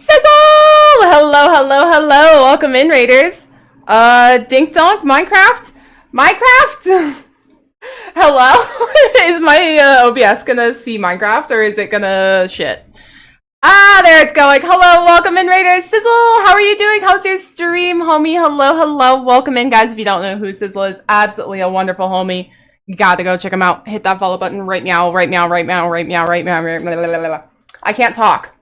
Sizzle! Hello, hello, hello. Welcome in, Raiders. Dink Donk, Minecraft? Minecraft? Hello? Is my OBS gonna see Minecraft or is it gonna shit? Ah, there it's going. Hello, welcome in, Raiders. Sizzle, how are you doing? How's your stream, homie? Hello, hello. Welcome in, guys. If you don't know who Sizzle is, absolutely a wonderful homie. You gotta go check him out. Hit that follow button right now, right now, right now, right now, right now, right now. I can't talk.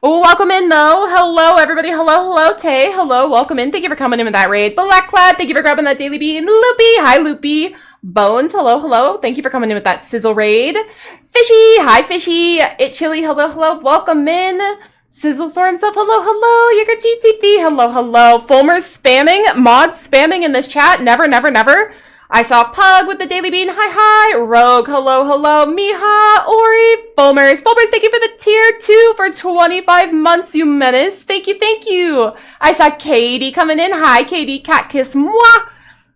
Oh, welcome in, though. Hello, everybody. Hello, hello, Tay. Hello, welcome in. Thank you for coming in with that raid. Blackclad, thank you for grabbing that daily bean. Loopy, hi, Loopy. Bones, hello, hello. Thank you for coming in with that sizzle raid. Fishy, hi, Fishy. It Chili, hello, hello. Welcome in. Sizzle Store himself, hello, hello. Yiga GTP, hello, hello. Fulmer's spamming, mods spamming in this chat. Never, never, never. I saw Pug with the daily bean. Hi, hi. Rogue, hello, hello. Miha, Ori, Fulmers. Fulmers, thank you for the tier 2 for 25 months, you menace. Thank you, thank you. I saw Katie coming in. Hi, Katie. Cat kiss, moi.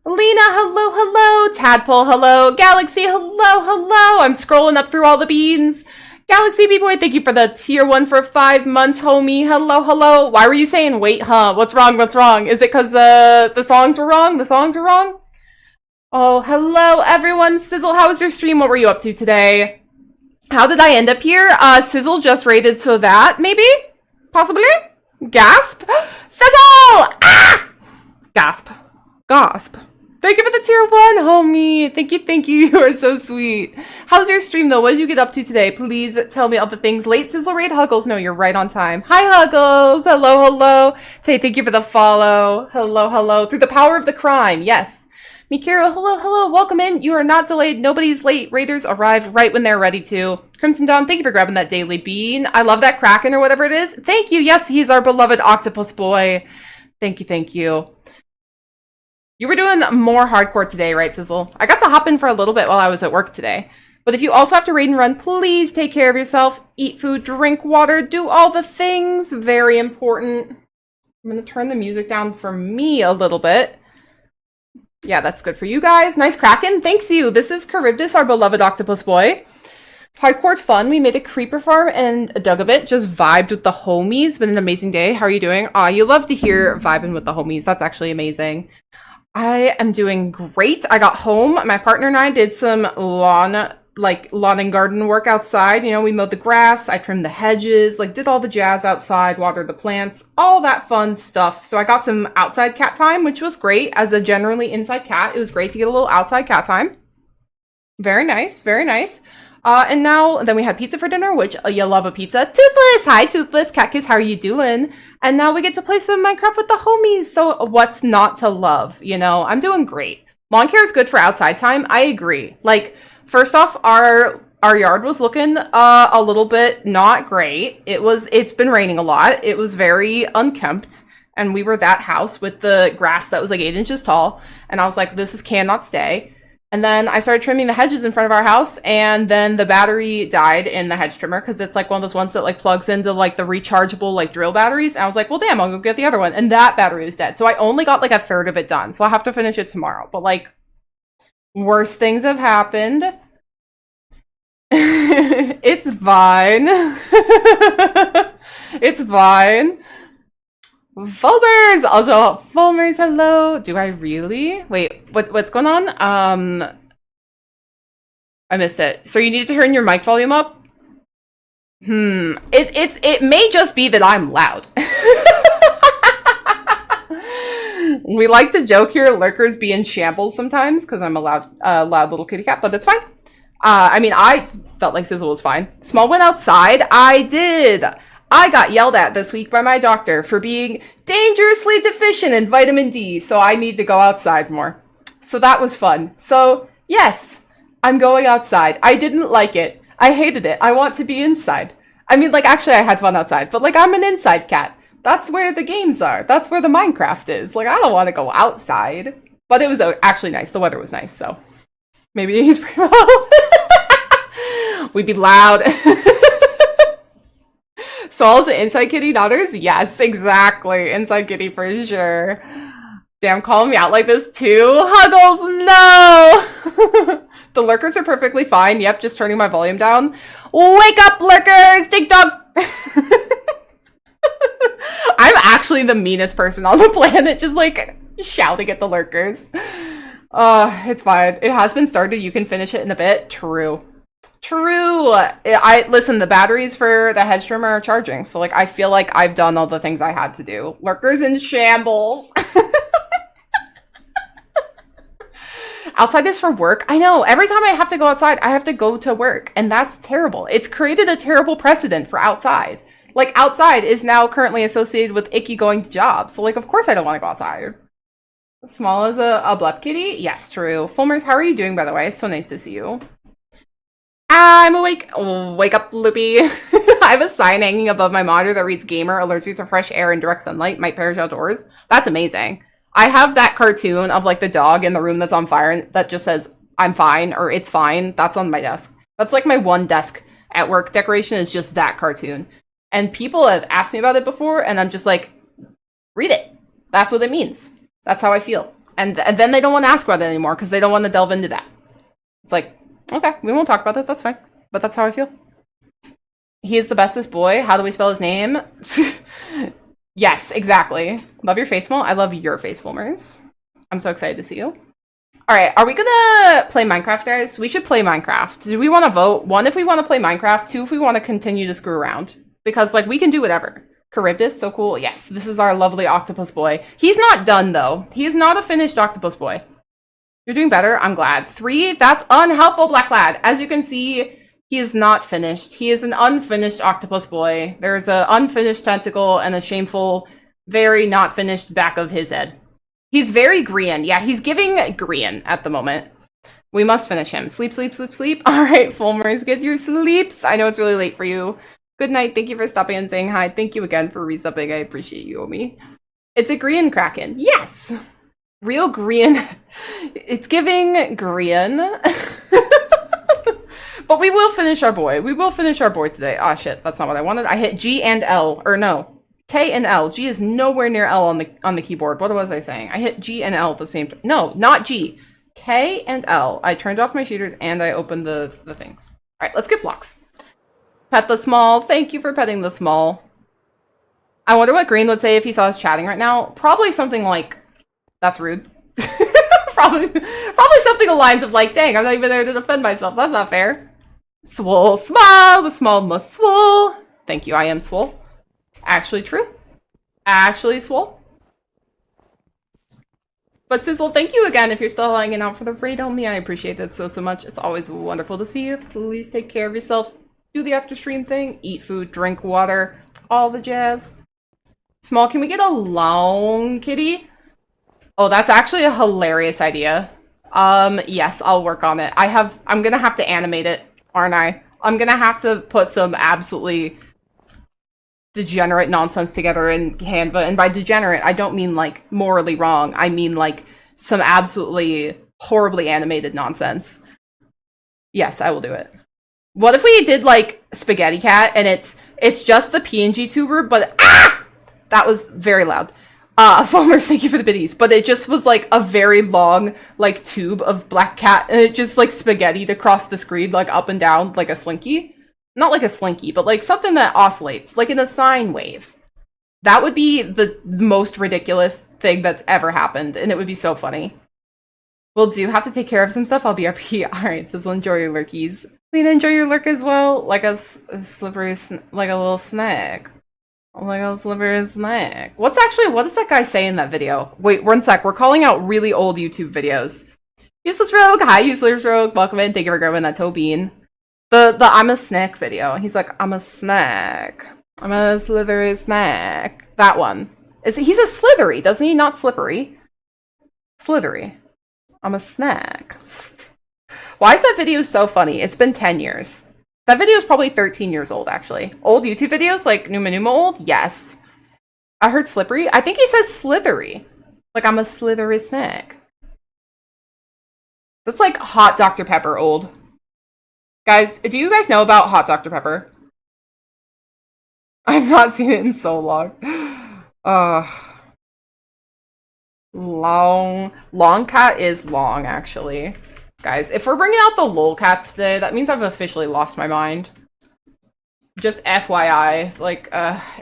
Lena, hello, hello. Tadpole, hello. Galaxy, hello, hello. I'm scrolling up through all the beans. Galaxy B-Boy, thank you for the tier 1 for 5 months, homie. Hello, hello. Why were you saying wait, huh? What's wrong? What's wrong? Is it because the songs were wrong? The songs were wrong? Oh, hello, everyone. Sizzle, how was your stream? What were you up to today? How did I end up here? Sizzle just raided so that, maybe? Possibly? Gasp? Sizzle! Ah! Gasp. Gasp. Thank you for the tier 1, homie. Thank you, thank you. You are so sweet. How's your stream, though? What did you get up to today? Please tell me all the things. Late Sizzle raid? Huggles? No, you're right on time. Hi, Huggles. Hello, hello. Tay, thank you for the follow. Hello, hello. Through the power of the crime. Yes. Mikiro, hello, hello. Welcome in. You are not delayed. Nobody's late. Raiders arrive right when they're ready to. Crimson Dawn, thank you for grabbing that daily bean. I love that Kraken or whatever it is. Thank you. Yes, he's our beloved octopus boy. Thank you, thank you. You were doing more hardcore today, right, Sizzle? I got to hop in for a little bit while I was at work today. But if you also have to raid and run, please take care of yourself. Eat food, drink water, do all the things. Very important. I'm going to turn the music down for me a little bit. Yeah, that's good for you guys. Nice Kraken. Thanks you. This is Charybdis, our beloved octopus boy. Hardcore fun. We made a creeper farm and dug a bit. Just vibed with the homies. Been an amazing day. How are you doing? Aw, you love to hear vibing with the homies. That's actually amazing. I am doing great. I got home. My partner and I did some lawn and garden work outside. You know, we mowed the grass. I trimmed the hedges, did all the jazz outside, watered the plants, all that fun stuff. So I got some outside cat time, which was great. As a generally inside cat, it was great to get a little outside cat time. Very nice, very nice. And then we had pizza for dinner, which you love a pizza. Toothless! Hi, Toothless. Cat Kiss, how are you doing? And now we get to play some Minecraft with the homies. So what's not to love? You know, I'm doing great. Lawn care is good for outside time. I agree. First off, our yard was looking a little bit not great. It's been raining a lot. It was very unkempt. And we were that house with the grass that was 8 inches tall. And I was like, this cannot stay. And then I started trimming the hedges in front of our house, and then the battery died in the hedge trimmer because it's one of those ones that plugs into the rechargeable drill batteries. And I was like, well, damn, I'll go get the other one. And that battery was dead. So I only got a third of it done. So I'll have to finish it tomorrow. But worse things have happened. It's fine. It's fine. Fulmers! Also, Fulmers, hello. Do I really? Wait, what's going on? I missed it. So you need to turn your mic volume up? It may just be that I'm loud. We like to joke here, lurkers be in shambles sometimes, because I'm a loud little kitty cat, but that's fine. I felt like Sizzle was fine. Small went outside. I did. I got yelled at this week by my doctor for being dangerously deficient in vitamin D, so I need to go outside more. So that was fun. So, yes, I'm going outside. I didn't like it. I hated it. I want to be inside. Actually, I had fun outside, but, I'm an inside cat. That's where the games are. That's where the Minecraft is. I don't want to go outside. But it was actually nice. The weather was nice, so maybe he's pretty low. We'd be loud. Saul's an inside kitty, not hers? Yes, exactly. Inside kitty for sure. Damn, calling me out like this too? Huggles, no! The lurkers are perfectly fine. Yep, just turning my volume down. Wake up, lurkers! Ding dong! I'm actually the meanest person on the planet, just like shouting at the lurkers. It's fine. It has been started. You can finish it in a bit. True. True. Listen, the batteries for the hedge trimmer are charging, so like I feel like I've done all the things I had to do. Lurkers in shambles. Outside is for work. I know. Every time I have to go outside, I have to go to work, and that's terrible. It's created a terrible precedent for outside. Like, outside is now currently associated with icky going to jobs. So, like, of course I don't want to go outside. Small as a blep kitty? Yes, true. Fulmers, how are you doing, by the way? It's so nice to see you. I'm awake. Oh, wake up, Loopy. I have a sign hanging above my monitor that reads gamer, alerts you to fresh air and direct sunlight, might perish outdoors. That's amazing. I have that cartoon of like the dog in the room that's on fire that just says, I'm fine, or it's fine. That's on my desk. That's like my one desk at work decoration is just that cartoon. And people have asked me about it before, and I'm just like, read it. That's what it means. That's how I feel. And then they don't want to ask about it anymore because they don't want to delve into that. It's like, okay, we won't talk about it. That's fine. But that's how I feel. He is the bestest boy. How do we spell his name? Yes, exactly. Love your face, Fulmer. I love your face, Fulmers. I'm so excited to see you. All right, are we gonna play Minecraft, guys? We should play Minecraft. Do we want to vote? 1, if we want to play Minecraft. 2, if we want to continue to screw around. Because, like, we can do whatever. Charybdis, so cool. Yes, this is our lovely octopus boy. He's not done, though. He is not a finished octopus boy. You're doing better. I'm glad. 3, that's unhelpful, Black Lad. As you can see, he is not finished. He is an unfinished octopus boy. There's an unfinished tentacle and a shameful, very not finished back of his head. He's very green. Yeah, he's giving green at the moment. We must finish him. Sleep, sleep, sleep, sleep. All right, Fulmers, get your sleeps. I know it's really late for you. Good night. Thank you for stopping and saying hi. Thank you again for resubbing. I appreciate you, Omi. It's a green Kraken. Yes. Real green. It's giving green. But we will finish our boy. We will finish our boy today. Ah, shit. That's not what I wanted. I hit G and L. Or no. K and L. G is nowhere near L on the keyboard. What was I saying? I hit G and L at the same time. No, not G. K and L. I turned off my shooters and I opened the things. All right, let's get blocks. Pet the small. Thank you for petting the small. I wonder what Green would say if he saw us chatting right now. Probably something like, that's rude. probably something along the lines of like, dang, I'm not even there to defend myself. That's not fair. Swole, smile. The small must swole. Thank you, I am swole. Actually true. Actually swole. But Sizzle, thank you again if you're still hanging out for the raid on me. I appreciate that so much. It's always wonderful to see you. Please take care of yourself. Do the after stream thing. Eat food, drink water, all the jazz. Small, can we get a long kitty? Oh, that's actually a hilarious idea. Yes, I'll work on it. I'm gonna have to animate it, aren't I? I'm gonna have to put some absolutely degenerate nonsense together in Canva. And by degenerate, I don't mean like morally wrong. I mean like some absolutely horribly animated nonsense. Yes, I will do it. What if we did like Spaghetti Cat and it's just the PNG tuber, but that was very loud. Fulmers, thank you for the biddies. But it just was like a very long like tube of Black Cat and it just like spaghettied across the screen like up and down like a slinky. Not like a slinky, but like something that oscillates, like in a sine wave. That would be the most ridiculous thing that's ever happened, and it would be so funny. Will do. Have to take care of some stuff. I'll be RP. Alright, Sizzle, enjoy your lurkies. Lena, enjoy your lurk as well. Like a slippery, like a little snack. Like a slippery snack. What does that guy say in that video? Wait, 1 sec. We're calling out really old YouTube videos. Useless Rogue. Hi, Useless Rogue. Welcome in. Thank you for grabbing that toe bean. The I'm a snack video. He's like, I'm a snack. I'm a slithery snack. That one. He's a slithery, doesn't he? Not slippery. Slithery. I'm a snack. Why is that video so funny? It's been 10 years. That video is probably 13 years old, actually. Old YouTube videos, like Numa Numa old? Yes. I heard slippery. I think he says slithery. Like, I'm a slithery snack. That's like hot Dr. Pepper old. Guys, do you guys know about hot Dr. Pepper? I've not seen it in so long. Long cat is long, actually. Guys, if we're bringing out the LOLCATZ today, that means I've officially lost my mind. just FYI, like,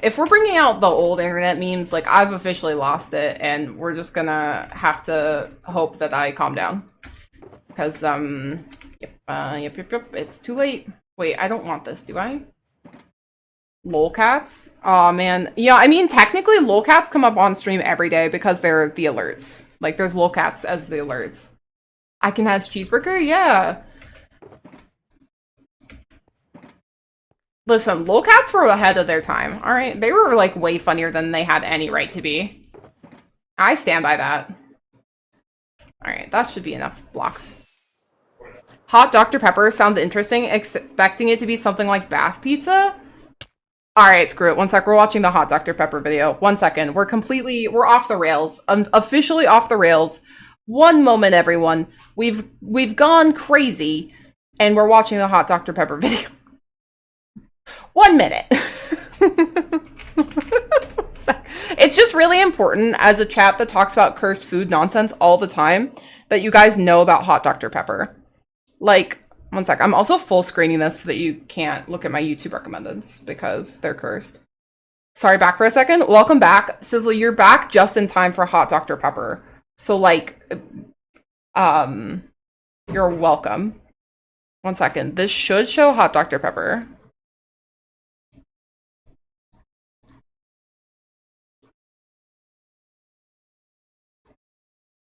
if we're bringing out the old internet memes, like, I've officially lost it, and we're just gonna have to hope that I calm down. Because, yep, it's too late. Wait, I don't want this, do I? SmoLCatzZ? Aw, man. Yeah, I mean, technically, SmoLCatzZ come up on stream every day because they're the alerts. Like, there's SmoLCatzZ as the alerts. I can have cheeseburger? Yeah. Listen, SmoLCatzZ were ahead of their time, alright? They were, like, way funnier than they had any right to be. I stand by that. Alright, that should be enough blocks. Hot Dr. Pepper sounds interesting, expecting it to be something like bath pizza? Alright, screw it. One sec, we're watching the Hot Dr. Pepper video. 1 second. We're off the rails. Officially off the rails. One moment, everyone. We've gone crazy, and we're watching the Hot Dr. Pepper video. 1 minute. It's just really important as a chat that talks about cursed food nonsense all the time that you guys know about Hot Dr. Pepper. Like, 1 sec. I'm also full screening this so that you can't look at my YouTube recommendeds because they're cursed. Sorry, back for a second. Welcome back. Sizzle, you're back just in time for Hot Dr. Pepper. So, like, you're welcome. 1 second. This should show Hot Dr. Pepper.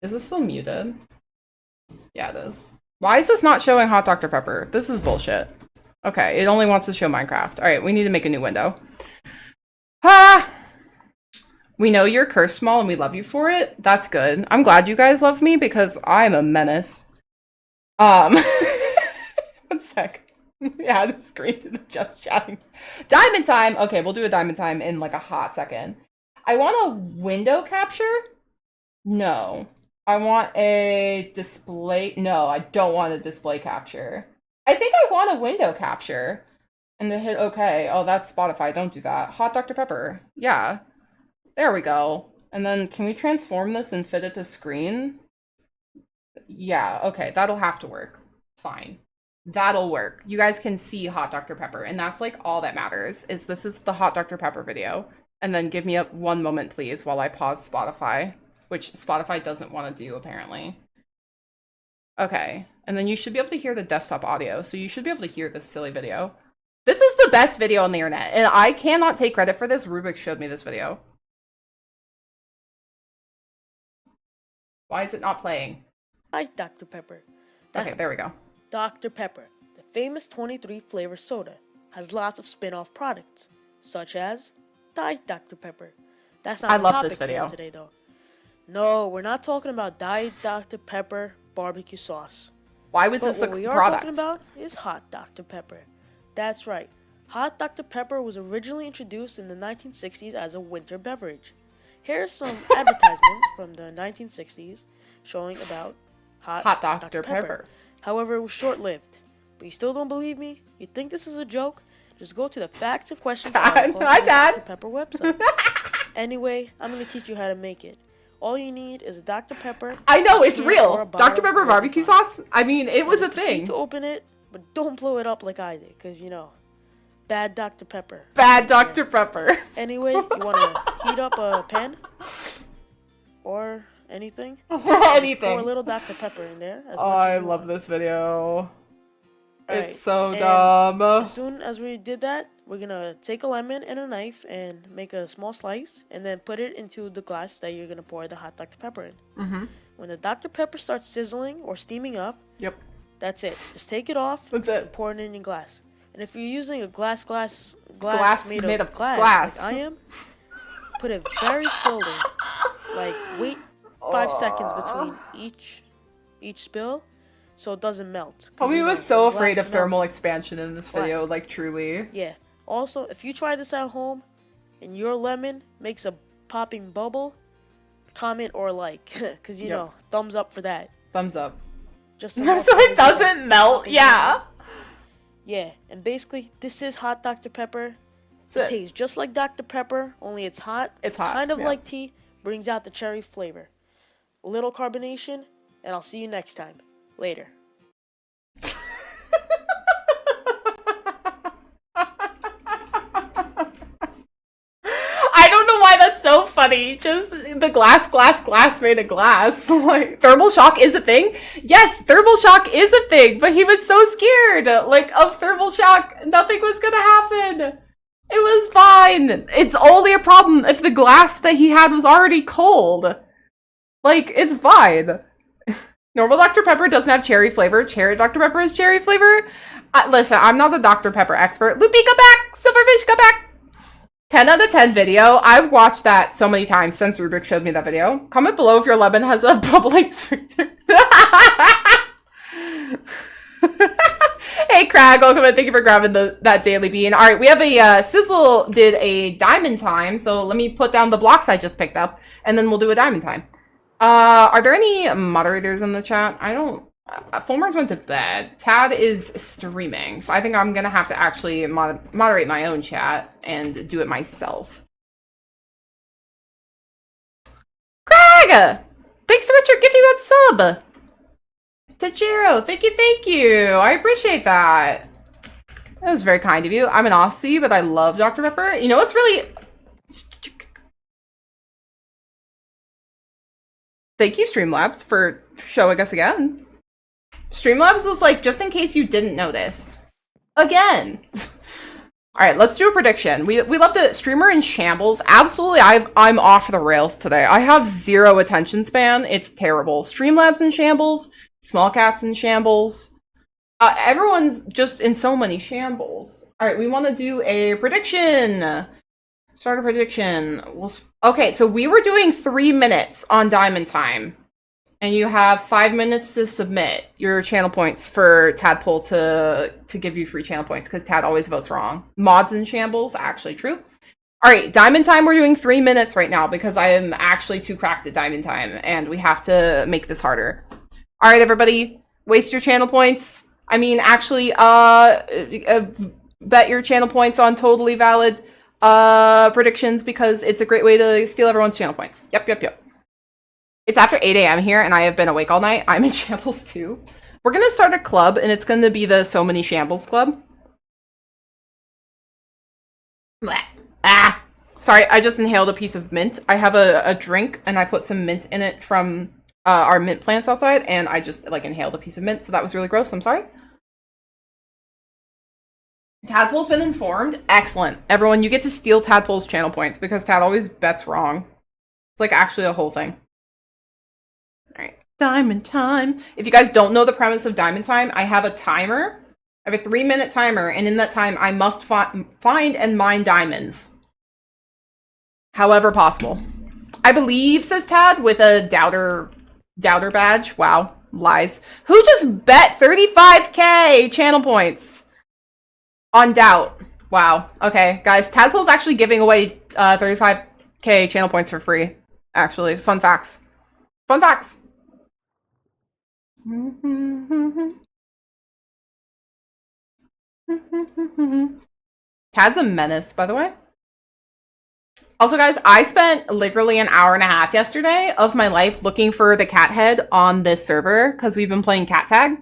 Is this still muted? Yeah, it is. Why is this not showing Hot Dr. Pepper? This is bullshit. Okay, it only wants to show Minecraft. Alright, we need to make a new window. Ah! We know you're cursed small and we love you for it. That's good. I'm glad you guys love me because I'm a menace. 1 sec. Yeah, the screen to just chatting. Diamond time! Okay, we'll do a diamond time in like a hot second. I want a window capture? No. I want a display. No, I don't want a display capture. I think I want a window capture. And then hit OK. Oh, that's Spotify. Don't do that. Hot Dr. Pepper. Yeah. There we go. And then can we transform this and fit it to screen? Yeah, okay. That'll have to work. Fine. That'll work. You guys can see Hot Dr. Pepper. And that's like all that matters is this is the Hot Dr. Pepper video. And then give me up 1 moment, please, while I pause Spotify. Which Spotify doesn't want to do, apparently. Okay. And then you should be able to hear the desktop audio, so you should be able to hear this silly video. This is the best video on the internet, and I cannot take credit for this. Rubik showed me this video. Why is it not playing? Hi, Dr. Pepper. Okay, there we go. Dr. Pepper, the famous 23-flavor soda, has lots of spin-off products, such as Diet Dr. Pepper. That's not the topic for today, though. No, we're not talking about Diet Dr. Pepper barbecue sauce. Why was this a product? What we are talking about is Hot Dr. Pepper. That's right. Hot Dr. Pepper was originally introduced in the 1960s as a winter beverage. Here's some advertisements from the 1960s showing about Hot Dr. Pepper. However, it was short-lived. But you still don't believe me? You think this is a joke? Just go to the facts and questions article on the Dr. Pepper website. Anyway, I'm going to teach you how to make it. All you need is a Dr. Pepper. I know, it's real. Dr. Pepper barbecue sauce? I mean, it was a thing. To open it, but don't blow it up like I did, because, you know, bad Dr. Pepper. Bad Dr. Pepper. Anyway, you want to heat up a pan or anything. Anything. Just pour a little Dr. Pepper in there. I love this video. It's so and dumb. As soon as we did that, we're going to take a lemon and a knife and make a small slice and then put it into the glass that you're going to pour the Hot Dr. Pepper in. Mm-hmm. When the Dr. Pepper starts sizzling or steaming up, yep, that's it. Just take it off. That's it. Pour it in your glass. And if you're using a glass made of glass like I am, put it very slowly. Like, wait 5 seconds between each spill so it doesn't melt. Homie was so afraid of thermal expansion in this video, like, truly. Yeah. Also, if you try this at home and your lemon makes a popping bubble, comment or like, because, you know, thumbs up for that. Thumbs up. Just so it doesn't melt, yeah. Yeah, and basically, this is Hot Dr. Pepper. It tastes just like Dr. Pepper, only it's hot. It's hot. Kind of like tea, brings out the cherry flavor. A little carbonation, and I'll see you next time. Later. funny. Just the glass made of glass. Like, thermal shock is a thing. Yes, thermal shock is a thing, but he was so scared. Like, of thermal shock, nothing was gonna happen. It was fine. It's only a problem if the glass that he had was already cold. Like, it's fine. Normal Dr. Pepper doesn't have cherry flavor. Cherry Dr. Pepper has cherry flavor. Listen, I'm not the Dr. Pepper expert. Loopy, come back! Silverfish, come back! 10 out of 10 video. I've watched that so many times since Rubik showed me that video. Comment below if your lemon has a bubbling sphincter. Hey, Crag, welcome in. Thank you for grabbing that daily bean. All right, we have a Sizzle did a diamond time, so let me put down the blocks I just picked up, and then we'll do a diamond time. Are there any moderators in the chat? I don't... Fulmer's went to bed. Tad is streaming, so I think I'm gonna have to actually moderate my own chat and do it myself. Craig! Thanks so much for giving that sub! Tajiro, thank you! I appreciate that. That was very kind of you. I'm an Aussie, but I love Dr. Pepper. You know what's really... Thank you, Streamlabs, for showing us again. Streamlabs was like, just in case you didn't notice. Again. Alright, let's do a prediction. We love to... Streamer in shambles. Absolutely, I'm off the rails today. I have zero attention span. It's terrible. Streamlabs in shambles. SmoLCatzZ in shambles. Everyone's just in so many shambles. Alright, we want to do a prediction. Start a prediction. Okay, so we were doing 3 minutes on Diamond Time. And you have 5 minutes to submit your channel points for Tadpole to give you free channel points, because Tad always votes wrong. Mods in shambles, actually true. Alright, Diamond Time, we're doing 3 minutes right now, because I am actually too cracked at Diamond Time, and we have to make this harder. Alright, everybody, waste your channel points. I mean, actually, bet your channel points on totally valid predictions, because it's a great way to steal everyone's channel points. Yep. It's after 8 a.m. here, and I have been awake all night. I'm in shambles, too. We're going to start a club, and it's going to be the So Many Shambles Club. Sorry, I just inhaled a piece of mint. I have a drink, and I put some mint in it from our mint plants outside, and I just, like, inhaled a piece of mint, so that was really gross. I'm sorry. Tadpole's been informed. Excellent. Everyone, you get to steal Tadpole's channel points, because Tad always bets wrong. It's, like, actually a whole thing. Alright, Diamond Time. If you guys don't know the premise of Diamond Time, I have a timer. I have a 3-minute timer, and in that time, I must find and mine diamonds. However possible. I believe, says Tad, with a doubter badge. Wow, lies. Who just bet 35k channel points on doubt? Wow, okay, guys, Tadpole's actually giving away 35k channel points for free. Actually, fun facts. Fun facts. Tad's a menace, by the way. Also, guys, I spent literally an hour and a half yesterday of my life looking for the cat head on this server, because we've been playing cat tag.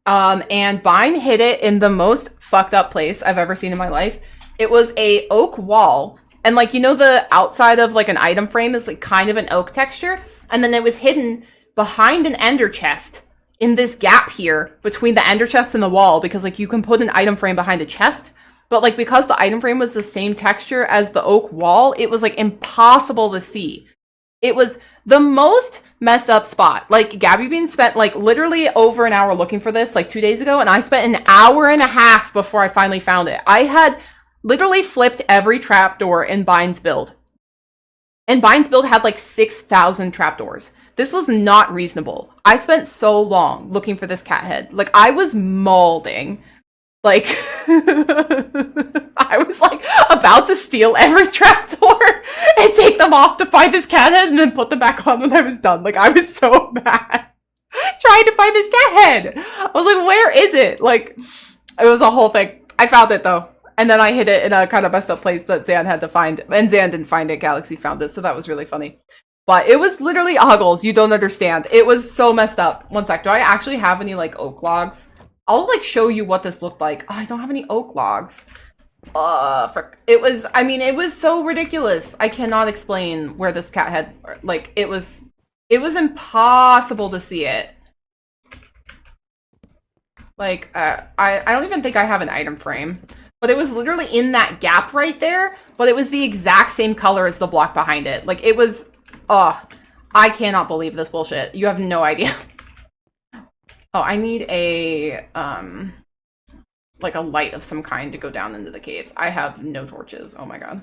And Vine hid it in the most fucked up place I've ever seen in my life. It was a oak wall. And, like, you know, the outside of, like, an item frame is, like, kind of an oak texture? And then it was hidden behind an ender chest in this gap here between the ender chest and the wall, because, like, you can put an item frame behind a chest, but, like, because the item frame was the same texture as the oak wall, it was, like, impossible to see. It was the most messed up spot. Like, Gabby Bean spent, like, literally over an hour looking for this, like, 2 days ago, and I spent an hour and a half before I finally found it. I had literally flipped every trapdoor in Bine's build. And Bine's build had, like, 6,000 trapdoors. This was not reasonable. I spent so long looking for this cat head. Like, I was molding. Like, I was, like, about to steal every trapdoor and take them off to find this cat head and then put them back on when I was done. Like, I was so mad trying to find this cat head. I was like, where is it? Like, it was a whole thing. I found it, though. And then I hid it in a kind of messed up place that Zan had to find. And Zan didn't find it. Galaxy found it. So that was really funny. But it was literally Huggles. You don't understand. It was so messed up. One sec. Do I actually have any, like, oak logs? I'll, like, show you what this looked like. Oh, I don't have any oak logs. Frick. It was, I mean, it was so ridiculous. I cannot explain where this cat had, like, it was impossible to see it. Like, I don't even think I have an item frame. But it was literally in that gap right there, but it was the exact same color as the block behind it. Like, it was, I cannot believe this bullshit. You have no idea. Oh, I need a, like a light of some kind to go down into the caves. I have no torches. Oh my god.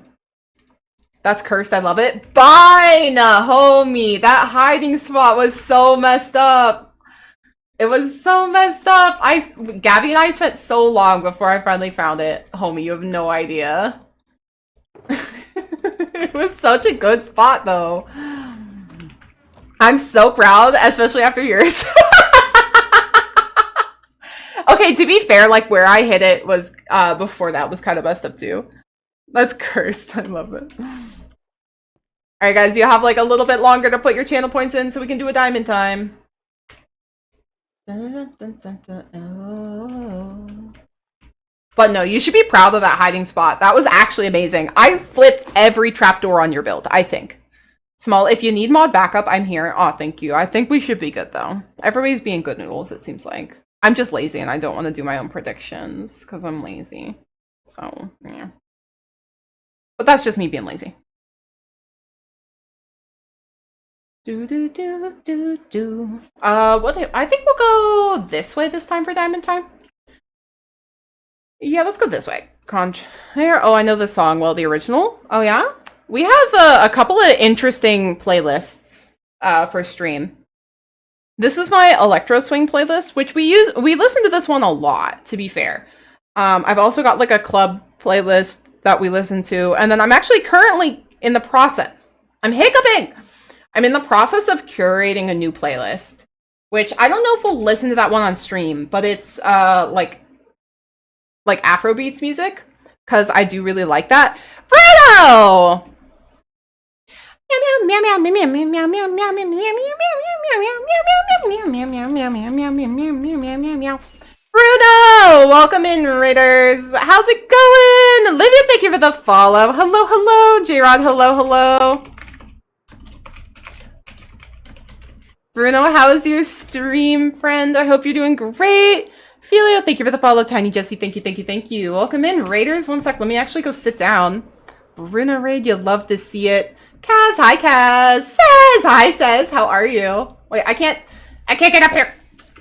That's cursed. I love it. Fine, homie. That hiding spot was so messed up. It was so messed up. Gabby and I spent so long before I finally found it. Homie, you have no idea. It was such a good spot, though. I'm so proud, especially after yours. Okay, to be fair, like, where I hit it was, before that was kind of messed up, too. That's cursed. I love it. Alright, guys, you have, like, a little bit longer to put your channel points in so we can do a diamond time. But no, you should be proud of that hiding spot. That was actually amazing. I flipped every trapdoor on your build, I think. Small, if you need mod backup, I'm here. Oh, thank you. I think we should be good, though. Everybody's being good noodles, it seems like. I'm just lazy and I don't want to do my own predictions because I'm lazy. So, yeah. But that's just me being lazy. I think we'll go this way this time for diamond time. Yeah, let's go this way. Here. Oh, I know this song. Well, the original. Oh, yeah? We have a couple of interesting playlists for stream. This is my electro swing playlist, which we listen to this one a lot, to be fair. I've also got like a club playlist that we listen to, and then I'm actually currently in the process. I'm hiccuping! I'm in the process of curating a new playlist, which I don't know if we'll listen to that one on stream, but it's like Afrobeats music, because I do really like that. Bruno! Bruno! Welcome in, Raiders! How's it going? Olivia, thank you for the follow. Hello, hello. J-Rod, hello, hello. Bruno, how is your stream, friend? I hope you're doing great. Filio, thank you for the follow. Tiny Jesse, thank you, thank you, thank you. Welcome in, Raiders. One sec, let me actually go sit down. Bruno Raid, you'll love to see it. Kaz, hi Kaz. Says, hi Says, how are you? Wait, I can't get up here.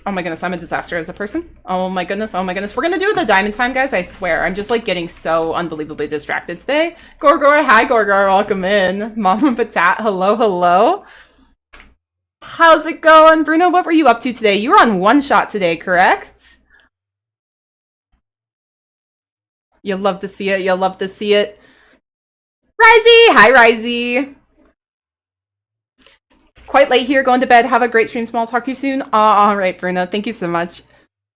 Oh my goodness, I'm a disaster as a person. Oh my goodness, oh my goodness. We're gonna do the diamond time, guys, I swear. I'm just like getting so unbelievably distracted today. Gorgor, hi Gorgor, welcome in. Mama Patat, hello, hello. How's it going? Bruno, what were you up to today? You were on one shot today, correct? You'll love to see it, you'll love to see it. Risey! Hi, Risey! Quite late here, going to bed. Have a great stream, Small. Talk to you soon. All right, Bruno. Thank you so much.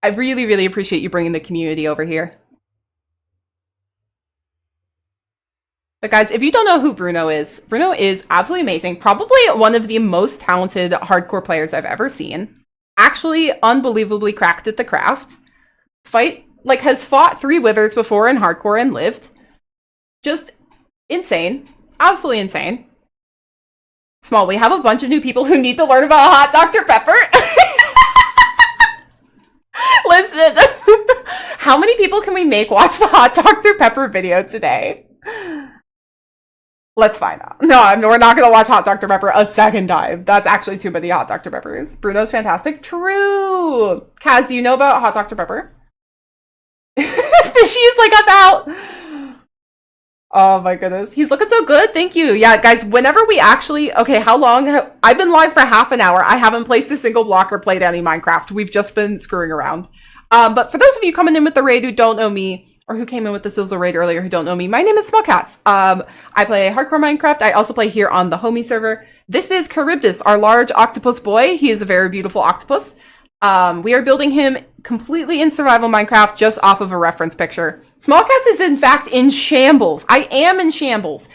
I really, really appreciate you bringing the community over here. But guys, if you don't know who Bruno is absolutely amazing. Probably one of the most talented hardcore players I've ever seen. Actually, unbelievably cracked at the craft. Has fought 3 withers before in hardcore and lived. Just insane. Absolutely insane. Small, we have a bunch of new people who need to learn about hot Dr. Pepper. Listen, how many people can we make watch the hot Dr. Pepper video today? Let's find out. No, we're not going to watch hot Dr. Pepper a second time. That's actually too many hot Dr. Peppers. Bruno's fantastic. True. Kaz, do you know about hot Dr. Pepper? Fishy is like, I'm out. Oh my goodness. He's looking so good. Thank you. Yeah, guys, whenever we actually... Okay, how long? I've been live for half an hour. I haven't placed a single block or played any Minecraft. We've just been screwing around. But for those of you coming in with the raid who don't know me, or who came in with the Sizzle raid earlier who don't know me, my name is SmoLCatzZ. I play hardcore Minecraft. I also play here on the homie server. This is Charybdis, our large octopus boy. He is a very beautiful octopus. We are building him completely in survival Minecraft just off of a reference picture. SmoLCatzZ is in fact in shambles. I am in shambles.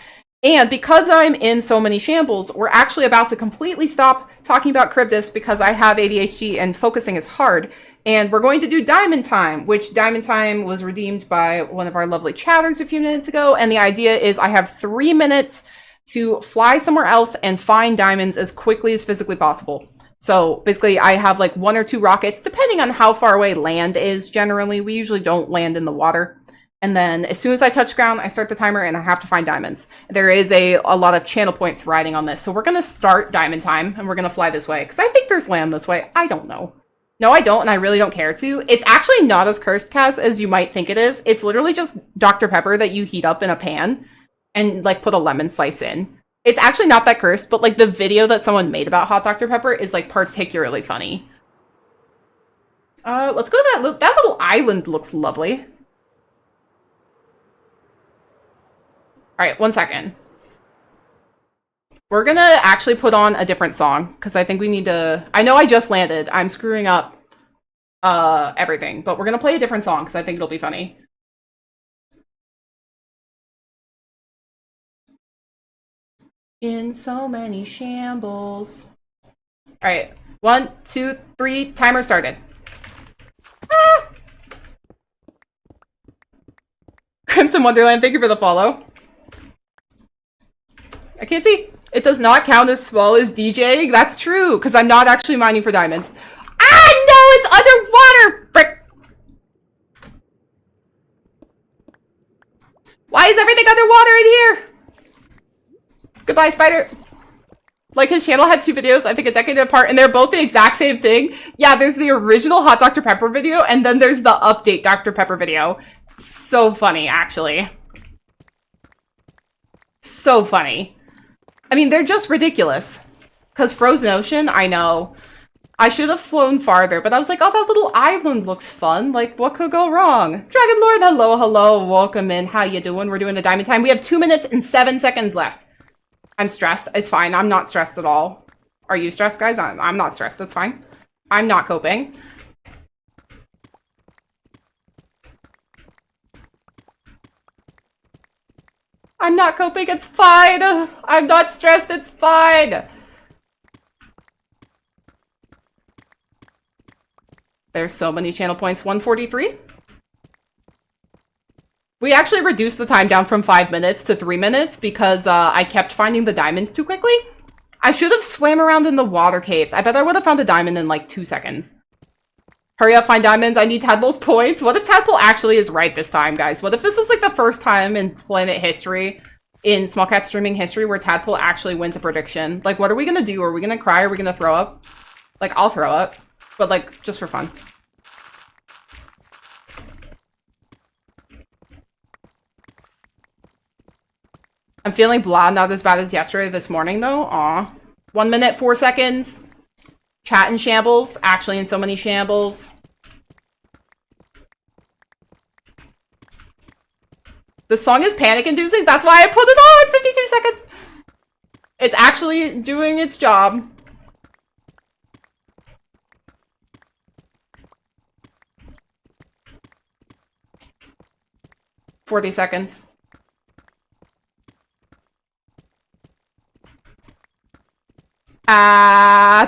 And because I'm in so many shambles, we're actually about to completely stop talking about Cryptus because I have ADHD and focusing is hard. And we're going to do Diamond Time, which Diamond Time was redeemed by one of our lovely chatters a few minutes ago. And the idea is I have 3 minutes to fly somewhere else and find diamonds as quickly as physically possible. So basically I have like 1 or 2 rockets, depending on how far away land is generally. We usually don't land in the water. And then as soon as I touch ground, I start the timer and I have to find diamonds. There is a lot of channel points riding on this. So we're going to start Diamond Time and we're going to fly this way. Because I think there's land this way. I don't know. No, I don't, and I really don't care to. It's actually not as cursed, Kaz, as you might think it is. It's literally just Dr. Pepper that you heat up in a pan and like put a lemon slice in. It's actually not that cursed, but like the video that someone made about hot Dr. Pepper is like particularly funny. Let's go to that little island looks lovely. All right, 1 second. We're gonna actually put on a different song because I think we need to. I know I just landed. I'm screwing up everything, but we're gonna play a different song because I think it'll be funny. In so many shambles. All right, 1, 2, 3. Timer started. Ah! Crimson Wonderland, thank you for the follow. I can't see. It does not count as small as DJing. That's true, because I'm not actually mining for diamonds. Ah, no, it's underwater! Frick! Why is everything underwater in here? Goodbye, spider. Like, his channel had 2 videos, I think a decade apart, and they're both the exact same thing. Yeah, there's the original Hot Dr. Pepper video, and then there's the update Dr. Pepper video. So funny, actually. So funny. I mean, they're just ridiculous. Because Frozen Ocean, I know. I should have flown farther, but I was like, oh, that little island looks fun. Like, what could go wrong? Dragon Lord, hello, hello. Welcome in. How you doing? We're doing a Diamond Time. We have 2 minutes and 7 seconds left. I'm stressed. It's fine. I'm not stressed at all. Are you stressed, guys? I'm not stressed. That's fine. I'm not coping. I'm not coping, it's fine! I'm not stressed, it's fine! There's so many channel points. 143? We actually reduced the time down from 5 minutes to 3 minutes because I kept finding the diamonds too quickly. I should have swam around in the water caves. I bet I would have found a diamond in like 2 seconds. Hurry up, find diamonds. I need Tadpole's points. What if Tadpole actually is right this time, guys? What if this is like the first time in Planet history, in SmoLCatzZ streaming history, where Tadpole actually wins a prediction? Like, what are we gonna do? Are we gonna cry? Are we gonna throw up? Like, I'll throw up. But like, just for fun. I'm feeling blah, not as bad as yesterday this morning, though. Aw. 1 minute, 4 seconds. Chat in shambles. Actually in so many shambles. This song is panic-inducing. That's why I put it on! 52 seconds! It's actually doing its job. "40 seconds.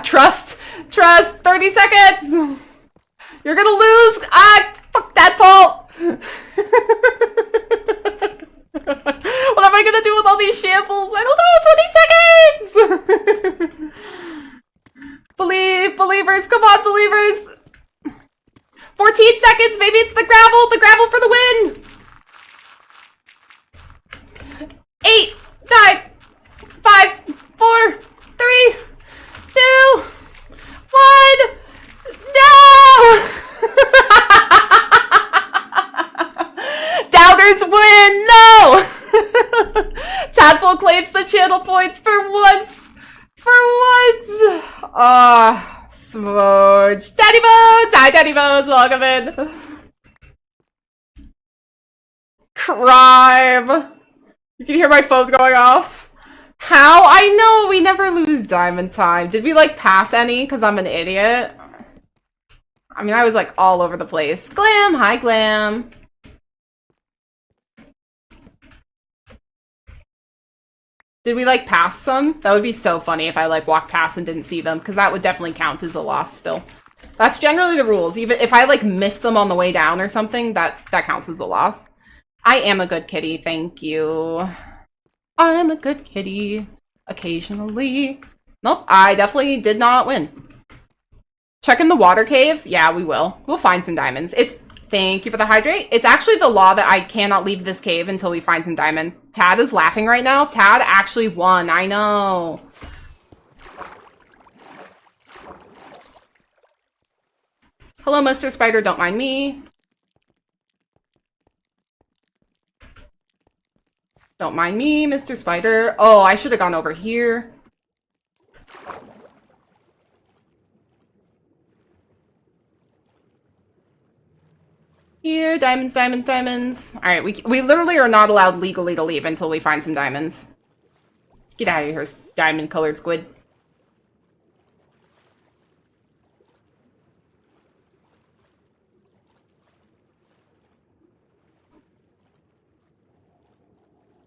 Trust! Trust! 30 seconds! You're gonna lose! Fuck that ball! What am I gonna do with all these shambles? I don't know! 20 seconds! Believers! Come on, believers! 14 seconds! Maybe it's the gravel! The gravel for the win! 8, 9, 5, 4, 3, 2, 1. No! Doubters win! No! Tadpole claims the channel points for once! For once! Smooch. Daddy Bones! Hi, Daddy Bones! Welcome in. Crime! You can hear my phone going off. How? I know! We never lose Diamond Time. Did we, like, pass any? Because I'm an idiot. I mean, I was, like, all over the place. Glam! Hi, Glam! Did we, like, pass some? That would be so funny if I, like, walked past and didn't see them, because that would definitely count as a loss still. That's generally the rules. Even if I, like, miss them on the way down or something, that counts as a loss. I am a good kitty, thank you. I'm a good kitty. Occasionally. Nope, I definitely did not win. Check in the water cave? Yeah, we will. We'll find some diamonds. Thank you for the hydrate. It's actually the law that I cannot leave this cave until we find some diamonds. Tad is laughing right now. Tad actually won. I know. Hello, Mr. Spider. Don't mind me. Don't mind me, Mr. Spider. Oh, I should have gone over here. Here, diamonds, diamonds, diamonds. All right, we literally are not allowed legally to leave until we find some diamonds. Get out of here, diamond-colored squid.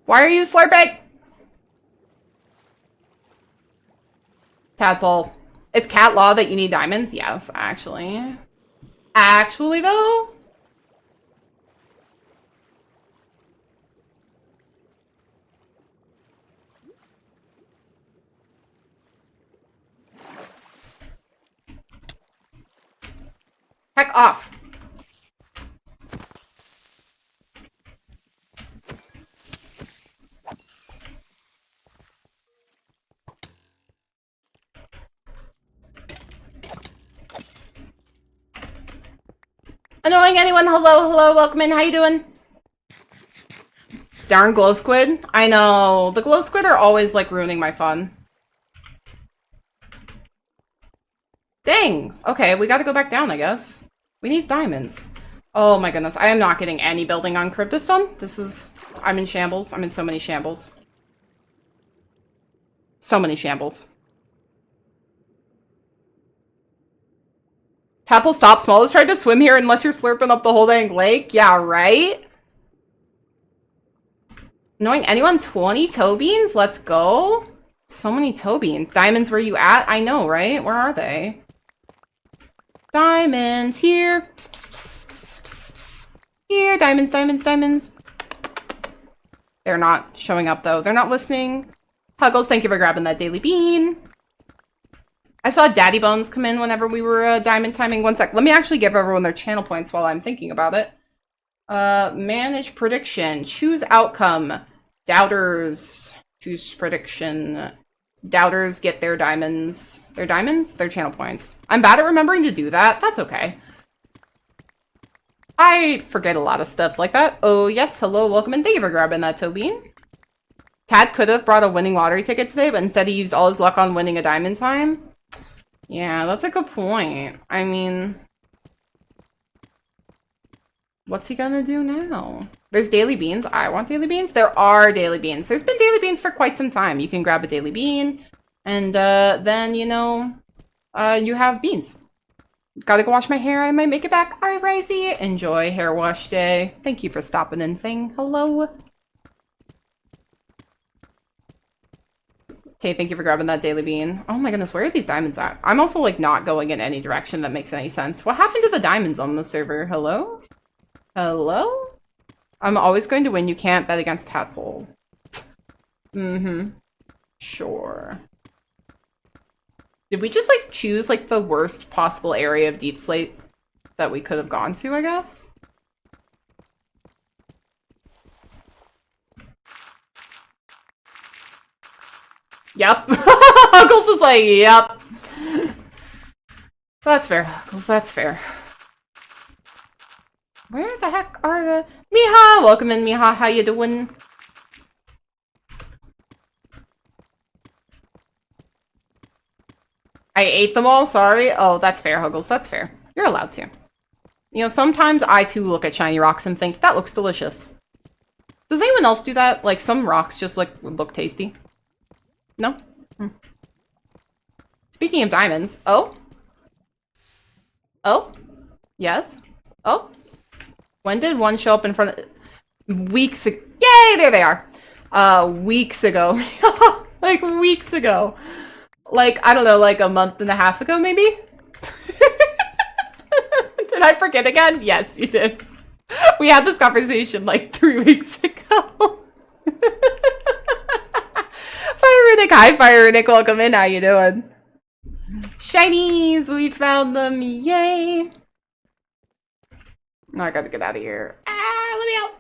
Why are you slurping? Tadpole. It's cat law that you need diamonds? Yes, actually. Actually, though? Heck off. Annoying anyone? Hello, hello, welcome in. How you doing? Darn glow squid. I know. The glow squid are always, like, ruining my fun. Dang. Okay, we gotta go back down, I guess. We need diamonds. Oh my goodness. I am not getting any building on Cryptostone. I'm in shambles. I'm in so many shambles. So many shambles. Tadpole, stop. Small is trying to swim here unless you're slurping up the whole dang lake. Yeah, right? Knowing anyone? 20 toe beans? Let's go. So many toe beans. Diamonds, where you at? I know, right? Where are they? Diamonds here. Psst, psst, psst, psst, psst, psst. Here, diamonds, diamonds, diamonds. They're not showing up, though. They're not listening. Huggles, thank you for grabbing that daily bean. I saw Daddy Bones come in whenever we were diamond timing. One sec. Let me actually give everyone their channel points while I'm thinking about it. Manage prediction. Choose outcome. Doubters. Choose prediction. Doubters get their diamonds. Their diamonds? Their channel points. I'm bad at remembering to do that. That's okay. I forget a lot of stuff like that. Oh, yes. Hello. Welcome and thank you for grabbing that toe bean. Tad could have brought a winning lottery ticket today, but instead he used all his luck on winning a diamond time. Yeah, that's a good point. I mean, what's he gonna do now? There's daily beans. I want daily beans. There are daily beans. There's been daily beans for quite some time. You can grab a daily bean, and then, you know, you have beans. Gotta go wash my hair. I might make it back. All right, Risey. Enjoy hair wash day. Thank you for stopping and saying hello. Okay, thank you for grabbing that daily bean. Oh my goodness, where are these diamonds at? I'm also, like, not going in any direction that makes any sense. What happened to the diamonds on the server? Hello? Hello? I'm always going to win. You can't bet against Tadpole. Mm-hmm. Sure. Did we just, like, choose, like, the worst possible area of Deep Slate that we could have gone to, I guess? Yep. Huggles is like, yep. That's fair, Huggles, that's fair. Where the heck are the... Miha! Welcome in, Miha. How you doing? I ate them all, sorry. Oh, that's fair, Huggles, that's fair. You're allowed to. You know, sometimes I, too, look at shiny rocks and think, that looks delicious. Does anyone else do that? Like, some rocks just, like, look tasty. No? Speaking of diamonds, oh? Oh? Yes? Oh? When did one show up in front of... Weeks ago. Yay! There they are. Weeks ago. like weeks ago. Like, I don't know, like a month and a half ago, maybe? Did I forget again? Yes, you did. We had this conversation like 3 weeks ago. Fire Nick, hi Fire Nick, welcome in, how you doing? Shinies, we found them, yay! No, I gotta get out of here. Ah, let me out!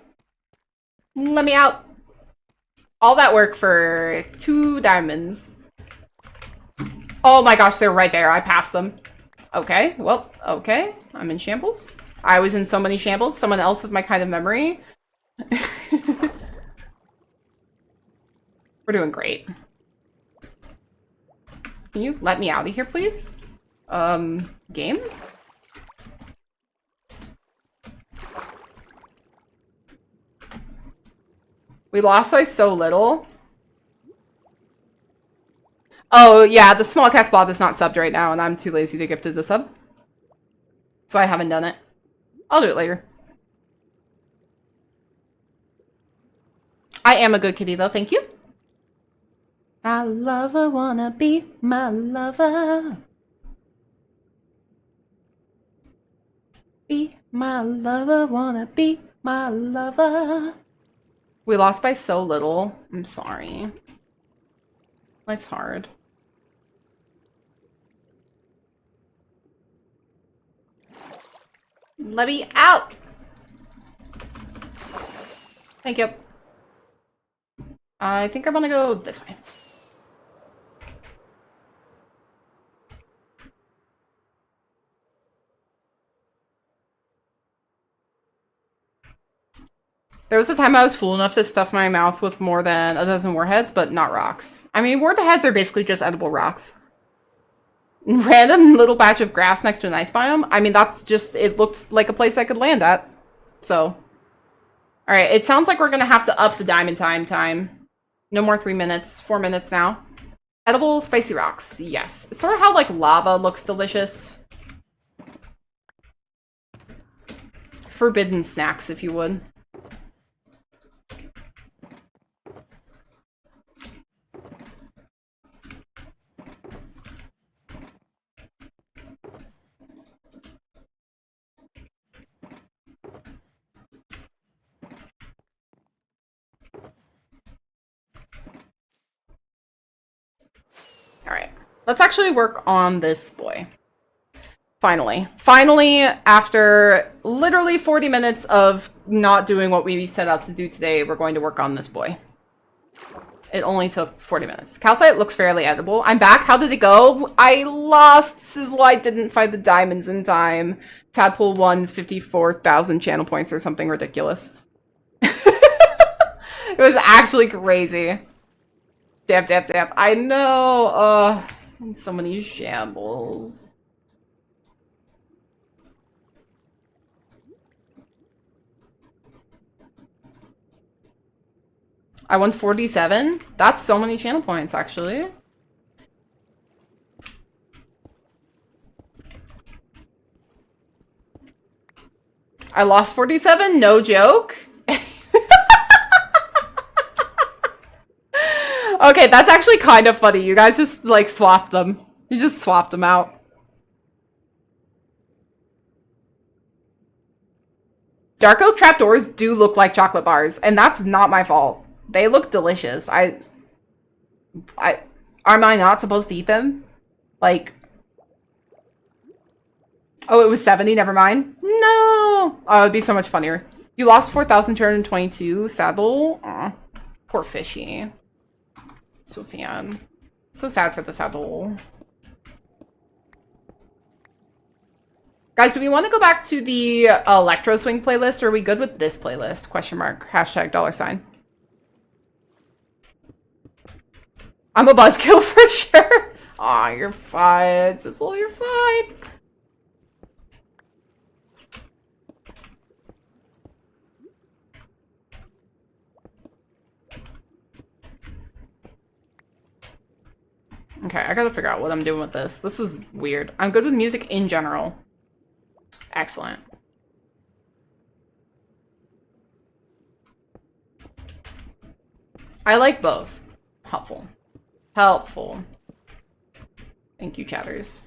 Let me out! All that work for 2 diamonds. Oh my gosh, they're right there, I passed them. Okay, well, okay. I'm in shambles. I was in so many shambles. Someone else with my kind of memory. We're doing great. Can you let me out of here, please? Game? We lost by so little. Oh, yeah, the SmoLCatzZ VOD is not subbed right now, and I'm too lazy to gift it the sub. So I haven't done it. I'll do it later. I am a good kitty, though. Thank you. My lover wanna be my lover. Be my lover, wanna be my lover. We lost by so little. I'm sorry. Life's hard. Let me out! Thank you. I think I want to go this way. There was a time I was fool enough to stuff my mouth with more than a dozen warheads, but not rocks. I mean, warheads are basically just edible rocks. Random little patch of grass next to an ice biome. I mean, that's just, it looked like a place I could land at. So. Alright, it sounds like we're gonna have to up the diamond time. No more 3 minutes. 4 minutes now. Edible spicy rocks. Yes. It's sort of how, like, lava looks delicious. Forbidden snacks, if you would. Alright, let's actually work on this boy. Finally. Finally, after literally 40 minutes of not doing what we set out to do today, we're going to work on this boy. It only took 40 minutes. Calcite looks fairly edible. I'm back. How did it go? I lost. Sizzle, I didn't find the diamonds in time. Tadpole won 54,000 channel points or something ridiculous. It was actually crazy. Damn. I know. So many shambles. I won 47? That's so many channel points, actually. I lost 47? No joke? Okay, that's actually kind of funny. You guys just, like, swapped them. You just swapped them out. Dark oak trapdoors do look like chocolate bars, and that's not my fault. They look delicious. Am I not supposed to eat them? Like... Oh, it was 70? Never mind. No! Oh, it'd be so much funnier. You lost 4,222 saddle? Aw. Poor fishy. So sad. So sad for the saddle. Guys, do we want to go back to the Electro Swing playlist, or are we good with this playlist? Question mark. Hashtag $. I'm a buzzkill for sure. Aw, you're fine. Sizzle, you're fine. Okay, I gotta figure out what I'm doing with this. This is weird. I'm good with music in general. Excellent. I like both. Helpful. Helpful. Thank you, chatters.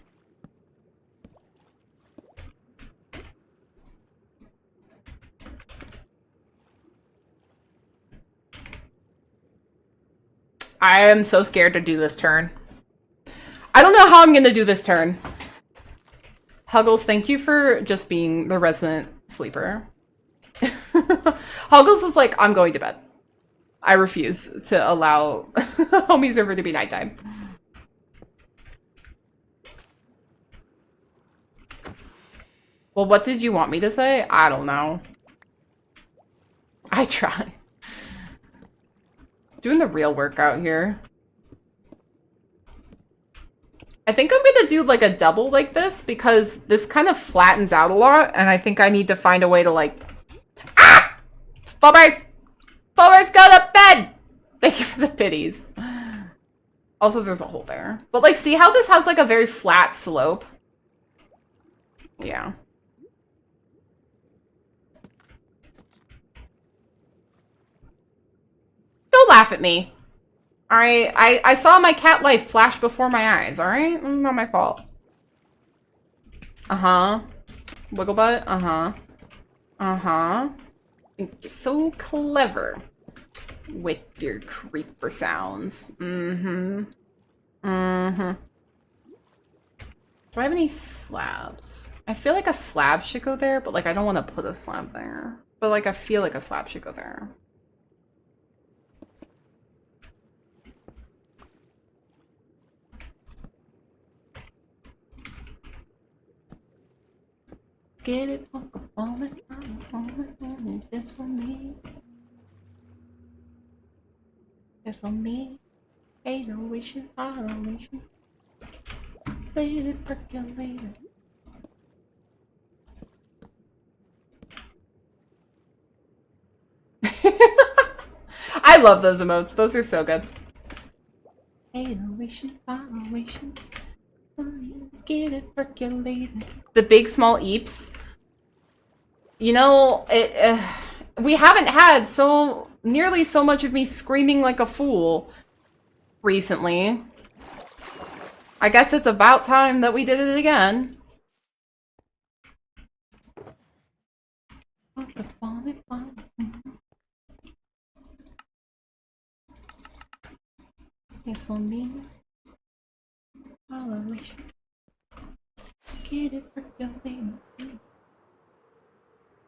I am so scared to do this turn. I don't know how I'm gonna do this turn. Huggles, thank you for just being the resident sleeper. Huggles is like, I'm going to bed. I refuse to allow homie server to be nighttime. Well, what did you want me to say? I don't know. I try. Doing the real workout here. I think I'm gonna do like a double like this because this kind of flattens out a lot, and I think I need to find a way to like... Ah! Fulbright! Fulbright, go to bed! Thank you for the pities. Also, there's a hole there. But like, see how this has like a very flat slope? Yeah. Don't laugh at me. Alright, I saw my cat life flash before my eyes, alright? It's not my fault. Uh-huh. Wiggle butt, uh-huh. Uh-huh. You're so clever with your creeper sounds. Mm-hmm. Mm-hmm. Do I have any slabs? I feel like a slab should go there, but like I don't want to put a slab there. But like I feel like a slab should go there. Get it all the time, just for me. Just for me. Ain't no wishing, I don't wishing. Let it percolate. I love those emotes. Those are so good. Ain't no wishing, I don't wishing. Let's get it percolated. The big small eeps. You know, we haven't had nearly so much of me screaming like a fool recently. I guess it's about time that we did it again. Yes, for me. Get it percolated.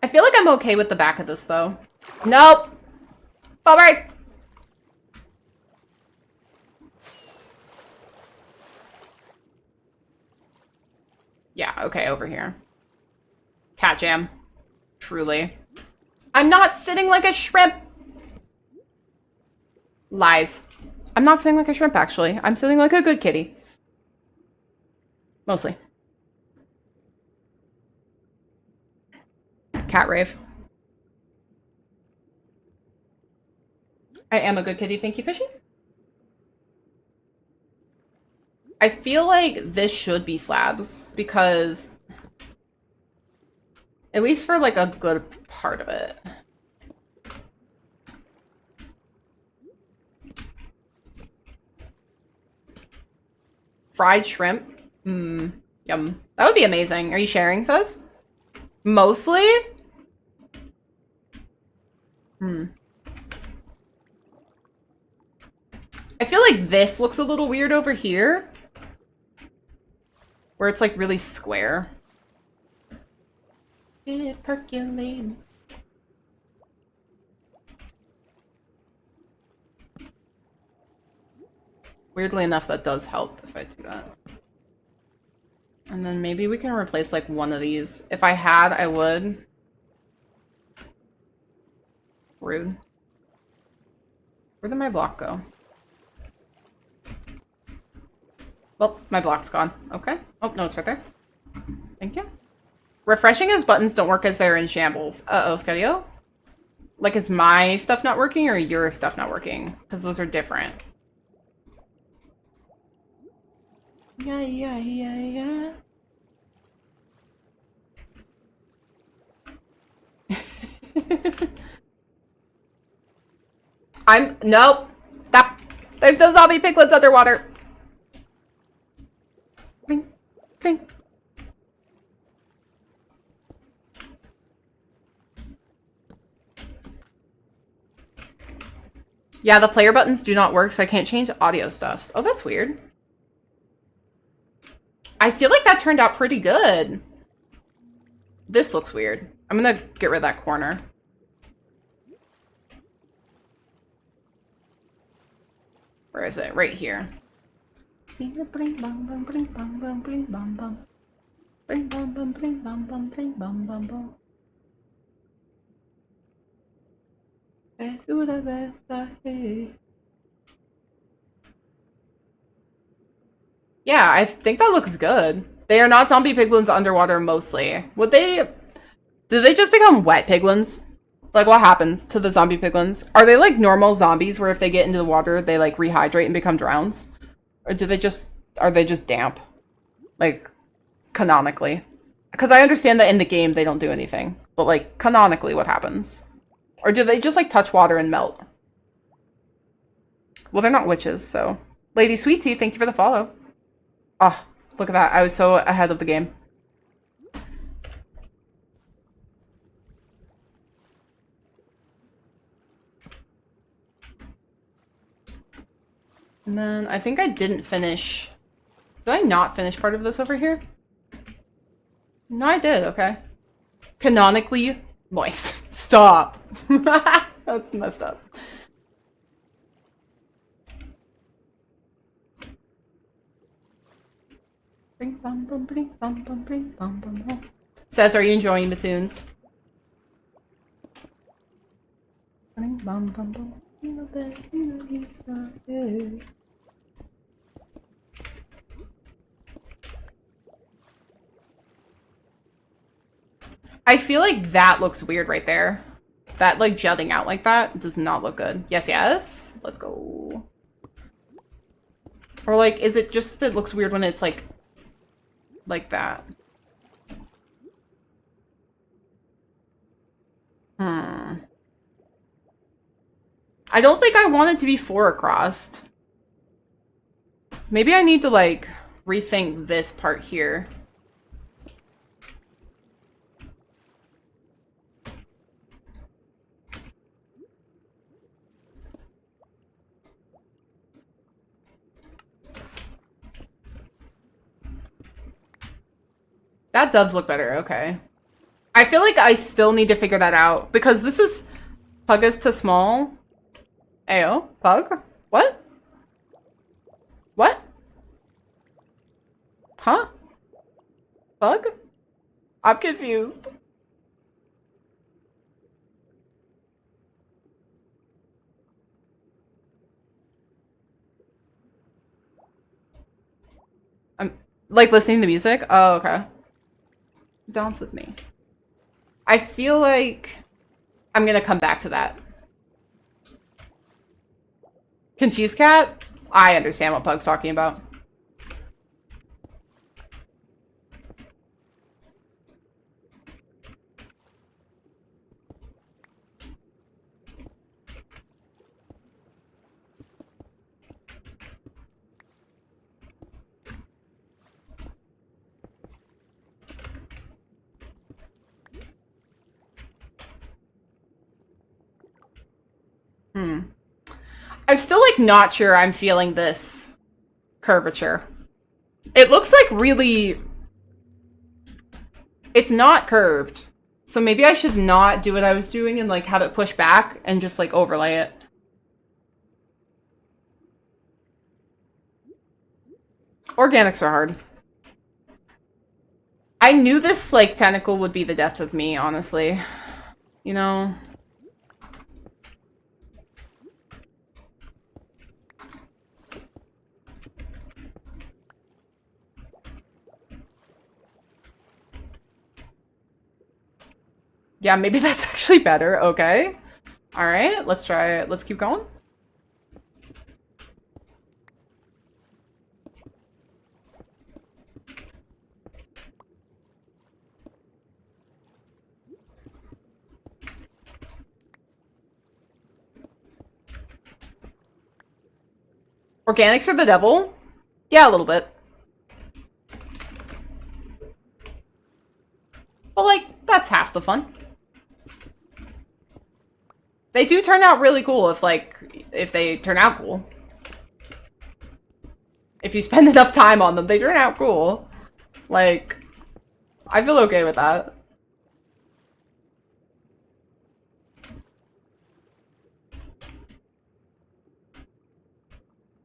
I feel like I'm okay with the back of this, though. Nope! Fulbright! Yeah, okay, over here. Cat jam. Truly. I'm not sitting like a shrimp! Lies. I'm not sitting like a shrimp, actually. I'm sitting like a good kitty. Mostly. Cat rave. I am a good kitty, thank you, Fishy. I feel like this should be slabs, because... At least for, like, a good part of it. Fried shrimp? Mmm. Yum. That would be amazing. Are you sharing, sus? Mostly? Hmm. I feel like this looks a little weird over here. Where it's like really square. It percolating. Weirdly enough, that does help if I do that. And then maybe we can replace like one of these. If I had, I would. Rude. Where did my block go? Well, my block's gone. Okay. Oh, no, it's right there. Thank you. Refreshing as buttons don't work as they're in shambles. Uh-oh, Scadio? Like it's my stuff not working or your stuff not working? Because those are different. Yeah, yeah, yeah, yeah. Nope. Stop. There's no zombie piglins underwater. Bling, bling. Yeah, the player buttons do not work, so I can't change audio stuffs. Oh, that's weird. I feel like that turned out pretty good. This looks weird. I'm gonna get rid of that corner. Where is it? Right here. See the bling bum bum bling bum bum bling bum bum. Bling bum bum bling bum bum bling bum bum bum. Let's do the best I can. Yeah, I think that looks good. They are not zombie piglins underwater mostly. Would they... Do they just become wet piglins? Like, what happens to the zombie piglins? Are they like normal zombies where if they get into the water, they like rehydrate and become drowns? Or do they just... Are they just damp? Like, canonically. Because I understand that in the game they don't do anything. But like, canonically, what happens? Or do they just like touch water and melt? Well, they're not witches, so... Lady Sweet Tea, thank you for the follow. Oh, look at that. I was so ahead of the game. And then I think I didn't finish... Did I not finish part of this over here? No, I did. Okay. Canonically moist. Stop. That's messed up. Bing, bum, bum, bing, bum, bum, bing, bum, bum, bum. Says, are you enjoying the tunes? Bing, bum, bum, bum. I feel like that looks weird right there. That, like, jutting out like that does not look good. Yes, yes. Let's go. Or, like, is it just that it looks weird when it's, like that? I don't think I want it to be 4 across. Maybe I need to, like, rethink this part here. That does look better, okay. I feel like I still need to figure that out, because this is Pug is to small. Ayo, Pug? What? What? Huh? Pug? I'm confused. I'm, like, listening to music? Oh, okay. Dance with me. I feel like I'm gonna come back to that. Confused cat? I understand what Pug's talking about. I'm still, like, not sure I'm feeling this curvature. It looks like really... It's not curved. So maybe I should not do what I was doing and, like, have it push back and just, like, overlay it. Organics are hard. I knew this, like, tentacle would be the death of me, honestly. You know? Yeah, maybe that's actually better. Okay. All right, let's try it. Let's keep going. Organics are the devil? Yeah, a little bit. But, like, that's half the fun. They do turn out really cool if they turn out cool. If you spend enough time on them, they turn out cool. Like, I feel okay with that.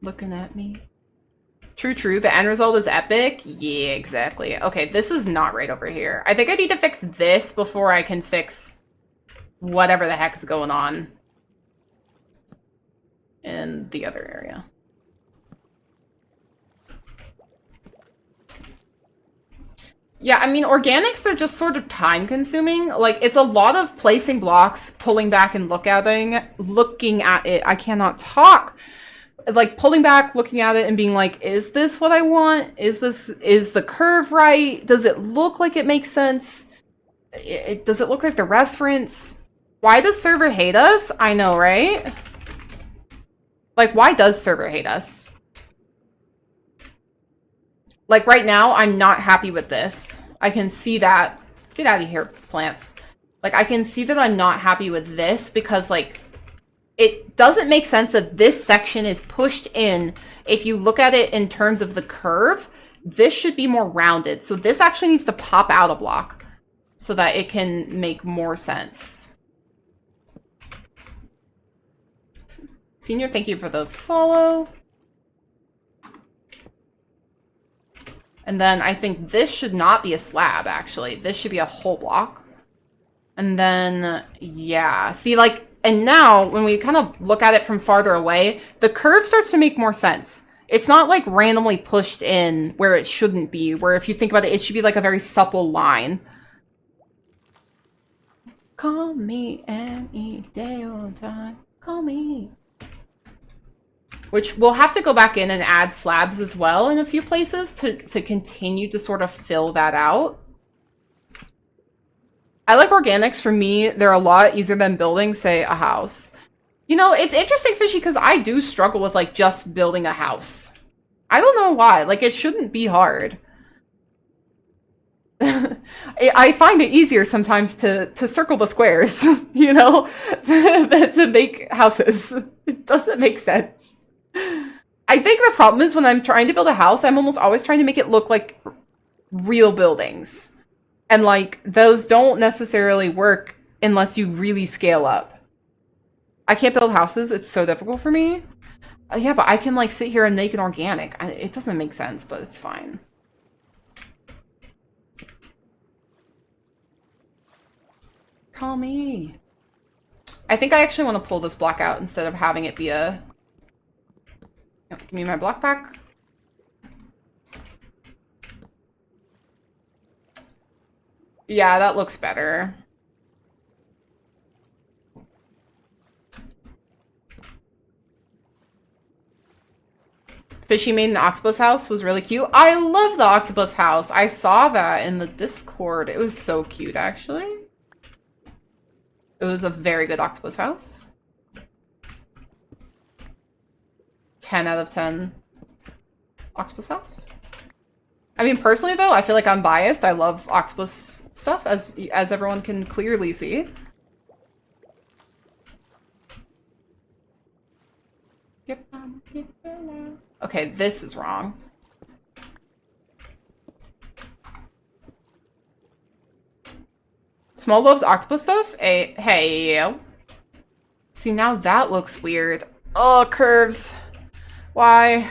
Looking at me. True, true. The end result is epic? Yeah, exactly. Okay, this is not right over here. I think I need to fix this before I can fix whatever the heck's going on in the other area. Yeah, I mean, organics are just sort of time-consuming. Like, it's a lot of placing blocks, pulling back and looking at it. I cannot talk. Like, pulling back, looking at it, and being like, is this what I want? Is the curve right? Does it look like it makes sense? Does it look like the reference? Why does server hate us? I know, right? Like, why does server hate us? Like, right now, I'm not happy with this. I can see that. Get out of here, plants. Like, I can see that I'm not happy with this because, like, it doesn't make sense that this section is pushed in. If you look at it in terms of the curve, this should be more rounded. So this actually needs to pop out a block so that it can make more sense. Senior, thank you for the follow. And then I think this should not be a slab, actually. This should be a whole block. And then, yeah. See, like, and now, when we kind of look at it from farther away, the curve starts to make more sense. It's not, like, randomly pushed in where it shouldn't be, where if you think about it, it should be, like, a very supple line. Call me any day or time. Call me. Which we'll have to go back in and add slabs as well in a few places to continue to sort of fill that out. I like organics. For me, they're a lot easier than building, say, a house. You know, it's interesting, Fishy, because I do struggle with, like, just building a house. I don't know why. Like, it shouldn't be hard. I find it easier sometimes to circle the squares, you know, than to make houses. It doesn't make sense. I think the problem is when I'm trying to build a house, I'm almost always trying to make it look like real buildings. And, like, those don't necessarily work unless you really scale up. I can't build houses. It's so difficult for me. Yeah, but I can, like, sit here and make an organic. It doesn't make sense, but it's fine. Call me. I think I actually want to pull this block out instead of having it be a... Oh, give me my block back. Yeah, that looks better. Fishy made an octopus house was really cute. I love the octopus house. I saw that in the Discord. It was so cute, actually. It was a very good octopus house. 10 out of 10 octopus house. I mean, personally, though, I feel like I'm biased. I love octopus stuff, as everyone can clearly see. Okay, this is wrong. Small loves octopus stuff? Hey. See, now that looks weird. Oh, curves. Why?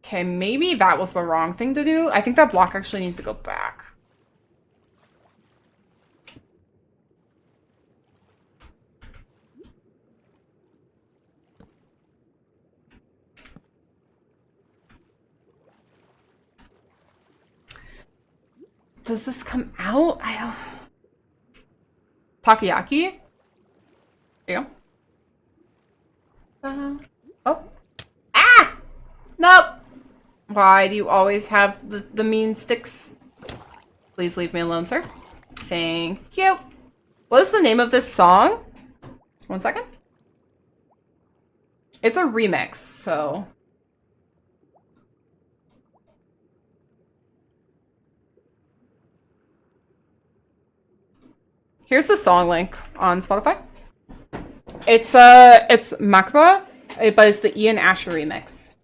Okay, maybe that was the wrong thing to do. I think that block actually needs to go back. Does this come out? I don't... Takoyaki? Yeah. Oh. Ah! Nope! Why do you always have the mean sticks? Please leave me alone, sir. Thank you. What is the name of this song? 1 second. It's a remix, so... Here's the song link on Spotify. It's Makba, but it's the Ian Asher remix.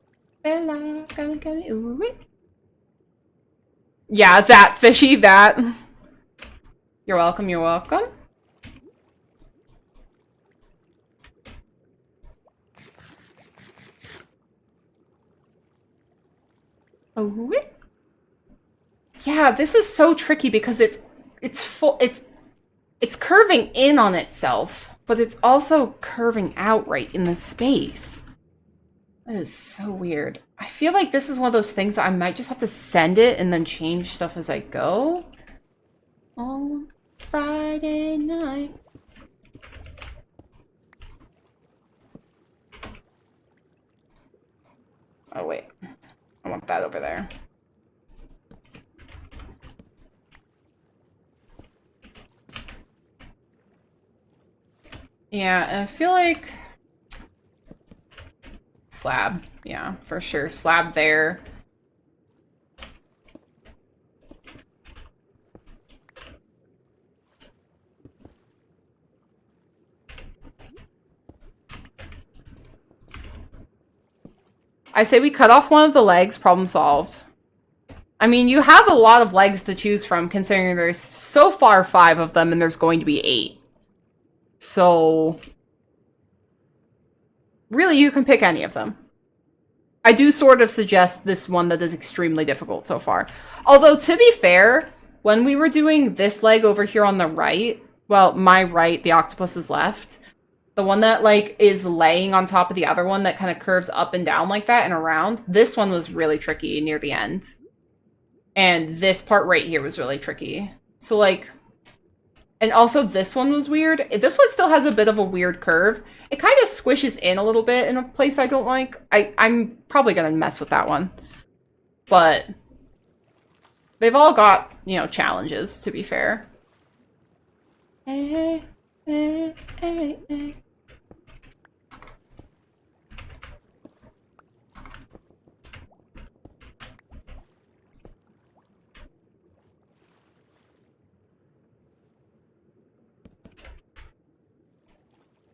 Yeah, that fishy, that. You're welcome, you're welcome. Oh. Yeah, this is so tricky because it's curving in on itself, but it's also curving out right in the space. That is so weird. I feel like this is one of those things that I might just have to send it and then change stuff as I go. On Friday night. Oh, wait. I want that over there. Yeah, and I feel like... Slab. Yeah, for sure. Slab there. I say we cut off one of the legs, problem solved. I mean, you have a lot of legs to choose from, considering there's so far 5 of them and there's going to be 8. So, really, you can pick any of them. I do sort of suggest this one that is extremely difficult so far. Although, to be fair, when we were doing this leg over here on the right, well, my right, the octopus's left, the one that, like, is laying on top of the other one that kind of curves up and down like that and around, this one was really tricky near the end. And this part right here was really tricky. So, like... And also this one was weird. This one still has a bit of a weird curve. It kind of squishes in a little bit in a place I don't like. I'm probably going to mess with that one. But they've all got, you know, challenges, to be fair. Hey, hey, hey, hey.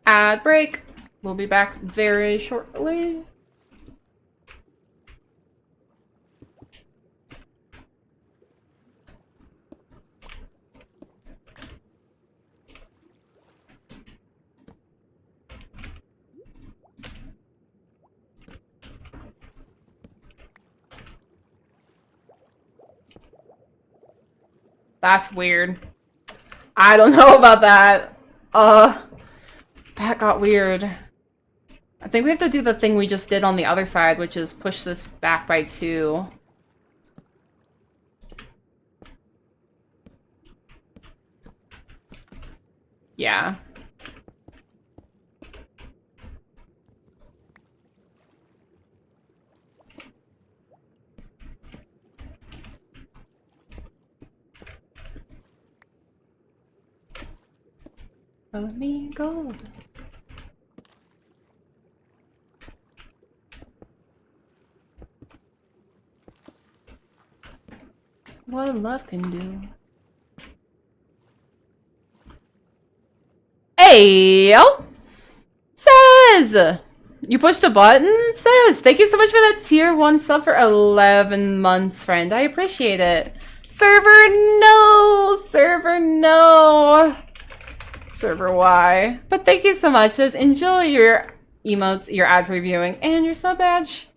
Ad break. We'll be back very shortly. That's weird. I don't know about that. That got weird. I think we have to do the thing we just did on the other side, which is push this back by 2. Yeah. Follow me, gold. What love can do. Hey, yo! Says! You pushed a button? Says, thank you so much for that tier 1 sub for 11 months, friend. I appreciate it. Server no! Server no! Server Y. But thank you so much. Says, enjoy your emotes, your ad reviewing, and your sub badge.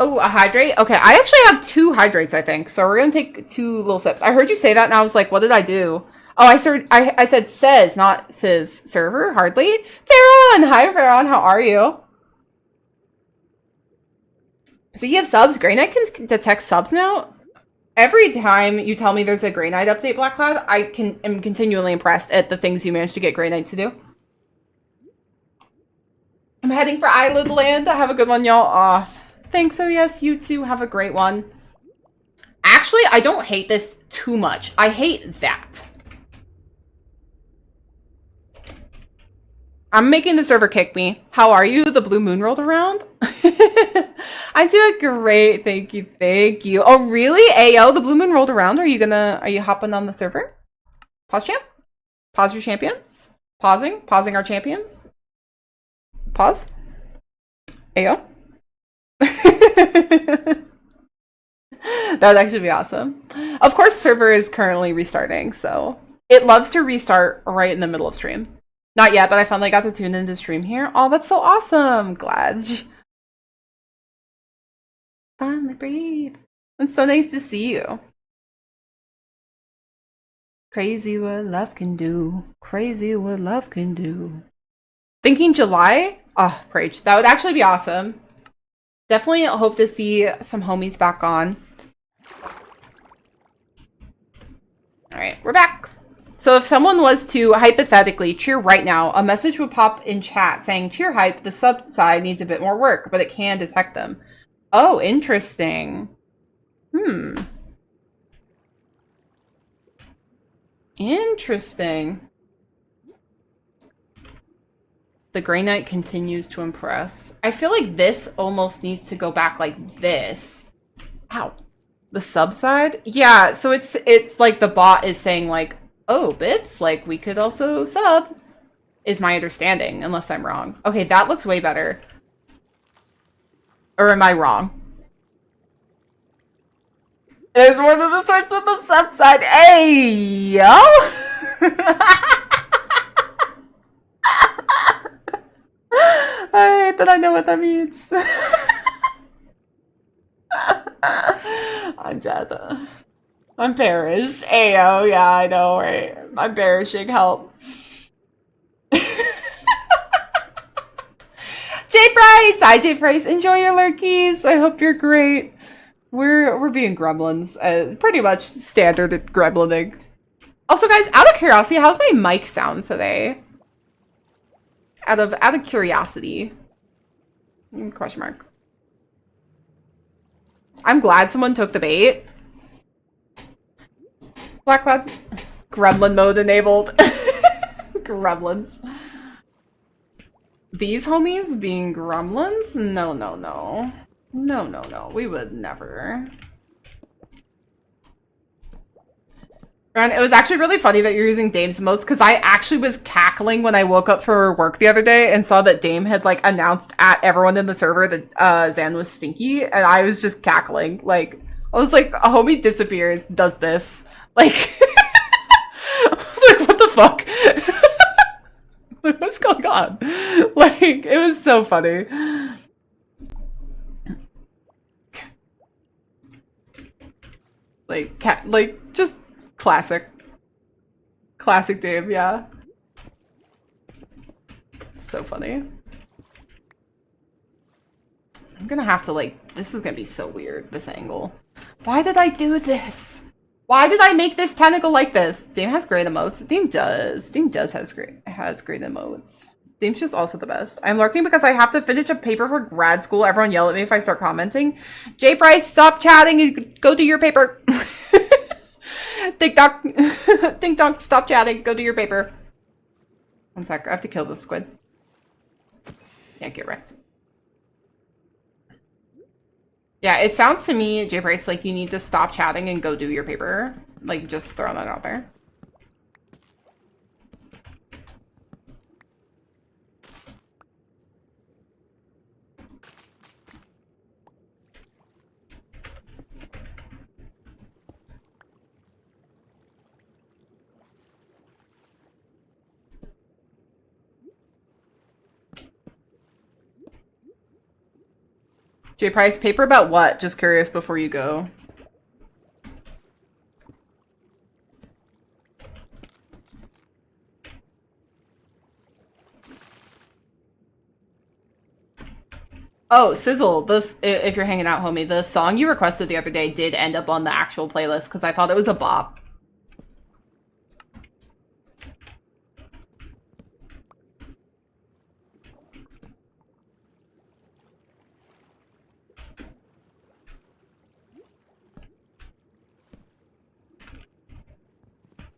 Oh, a hydrate? Okay, I actually have 2 hydrates, I think. So we're gonna take 2 little sips. I heard you say that and I was like, what did I do? Oh, I said says, not says server, hardly. Farron! Hi, Farron, how are you? Speaking of subs, Grey Knight can detect subs now. Every time you tell me there's a Grey Knight update, Black Cloud, I am continually impressed at the things you managed to get Grey Knight to do. I'm heading for Island Land. Have a good one, y'all. Thanks, so yes, you too. Have a great one. Actually, I don't hate this too much. I hate that. I'm making the server kick me. How are you? The blue moon rolled around? I'm doing great. Thank you. Thank you. Oh, really? Ayo, the blue moon rolled around. Are you hopping on the server? Pause champ? Pause your champions? Pausing our champions? Pause. Ayo. That would actually be awesome. Of course, server is currently restarting, so it loves to restart right in the middle of stream. Not yet, but I finally got to tune into stream here. Oh, that's so awesome. Glad. Finally breathe. It's so nice to see you. Crazy what love can do. Crazy what love can do. Thinking July? Oh, Prage. That would actually be awesome. Definitely hope to see some homies back on. Alright, we're back. So if someone was to hypothetically cheer right now, a message would pop in chat saying, cheer hype, the sub side needs a bit more work, but it can detect them. Oh, interesting. Interesting. The Grey Knight continues to impress. I feel like this almost needs to go back like this. Ow. The sub side? Yeah, so it's like the bot is saying like, oh, bits, like we could also sub, is my understanding, unless I'm wrong. Okay, that looks way better. Or am I wrong? Is one of the sorts of the sub side. Hey, yo! I hate that I know what that means. I'm dead. I'm perished. Ayo, yeah, I know, right? I'm perishing, help. J Price! Hi, J Price. Enjoy your lurkies. I hope you're great. We're being gremlins. Pretty much standard at gremlining. Also, guys, out of curiosity, how's my mic sound today? Out of curiosity. Question mark. I'm glad someone took the bait. Black Cloud. Gremlin mode enabled. Gremlins. These homies being gremlins? No, no, no. No, no, no. We would never. Ron, it was actually really funny that you're using Dame's emotes because I actually was cackling when I woke up for work the other day and saw that Dame had like announced at everyone in the server that Zan was stinky, and I was just cackling. Like, I was like, a homie disappears, does this. Like, I was like, what the fuck? What's going on? Like, it was so funny. Like, just classic. Classic Dave, yeah. So funny. I'm gonna have to, like, this is gonna be so weird, this angle. Why did I do this? Why did I make this tentacle like this? Dame has great emotes. Dame does. Dame does has great emotes. Dame's just also the best. I'm lurking because I have to finish a paper for grad school. Everyone yell at me if I start commenting. J Price, stop chatting and go do your paper. Ding dong. Ding dong, stop chatting. Go do your paper. One sec. I have to kill this squid. Yeah, get wrecked. Yeah, it sounds to me, J Price, like you need to stop chatting and go do your paper. Like, just throwing that out there. J Price, paper about what? Just curious before you go. Oh, Sizzle, this, if you're hanging out, homie, the song you requested the other day did end up on the actual playlist because I thought it was a bop.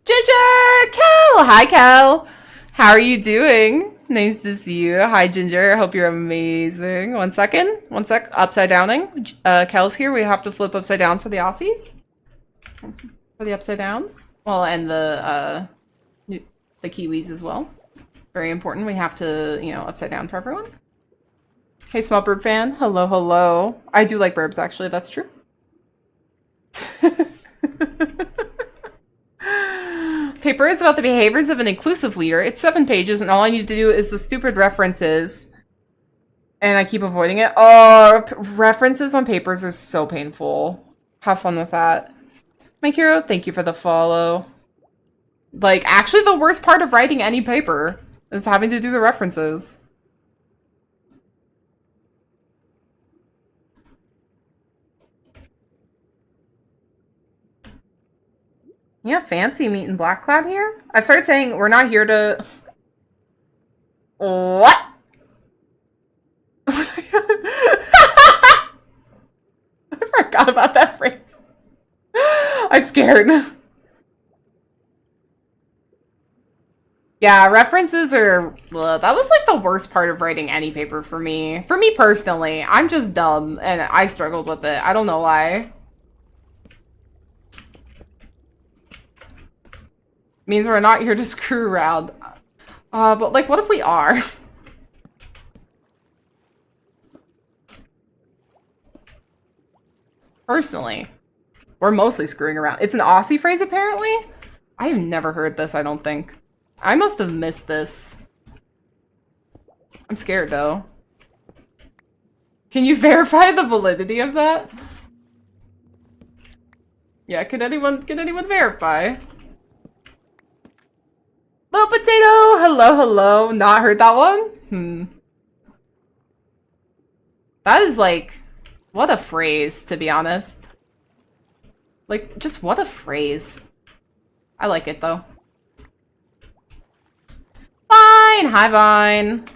Ginger! Kel! Hi, Kel! How are you doing? Nice to see you. Hi, Ginger. Hope you're amazing. One second. One sec. Upside downing. Kel's here. We have to flip upside down for the Aussies. For the upside downs. Well, and the Kiwis as well. Very important. We have to, you know, upside down for everyone. Hey, small burb fan. Hello, hello. I do like burbs, actually. That's true. Paper is about the behaviors of an inclusive leader. It's 7 pages, and all I need to do is the stupid references. And I keep avoiding it. Oh, references on papers are so painful. Have fun with that. Mike Hero, thank you for the follow. Like, actually the worst part of writing any paper is having to do the references. Yeah, fancy meeting Black Cloud here. I've started saying we're not here to... What? I forgot about that phrase. I'm scared. Yeah, references are... Ugh, that was like the worst part of writing any paper for me. For me personally. I'm just dumb and I struggled with it. I don't know why. Means we're not here to screw around. But like, what if we are? Personally, we're mostly screwing around. It's an Aussie phrase, apparently? I have never heard this, I don't think. I must have missed this. I'm scared, though. Can you verify the validity of that? Yeah, can anyone verify? Little Potato! Hello, hello. Not heard that one? That is like... What a phrase, to be honest. Like, just what a phrase. I like it, though. Fine! Hi, Vine.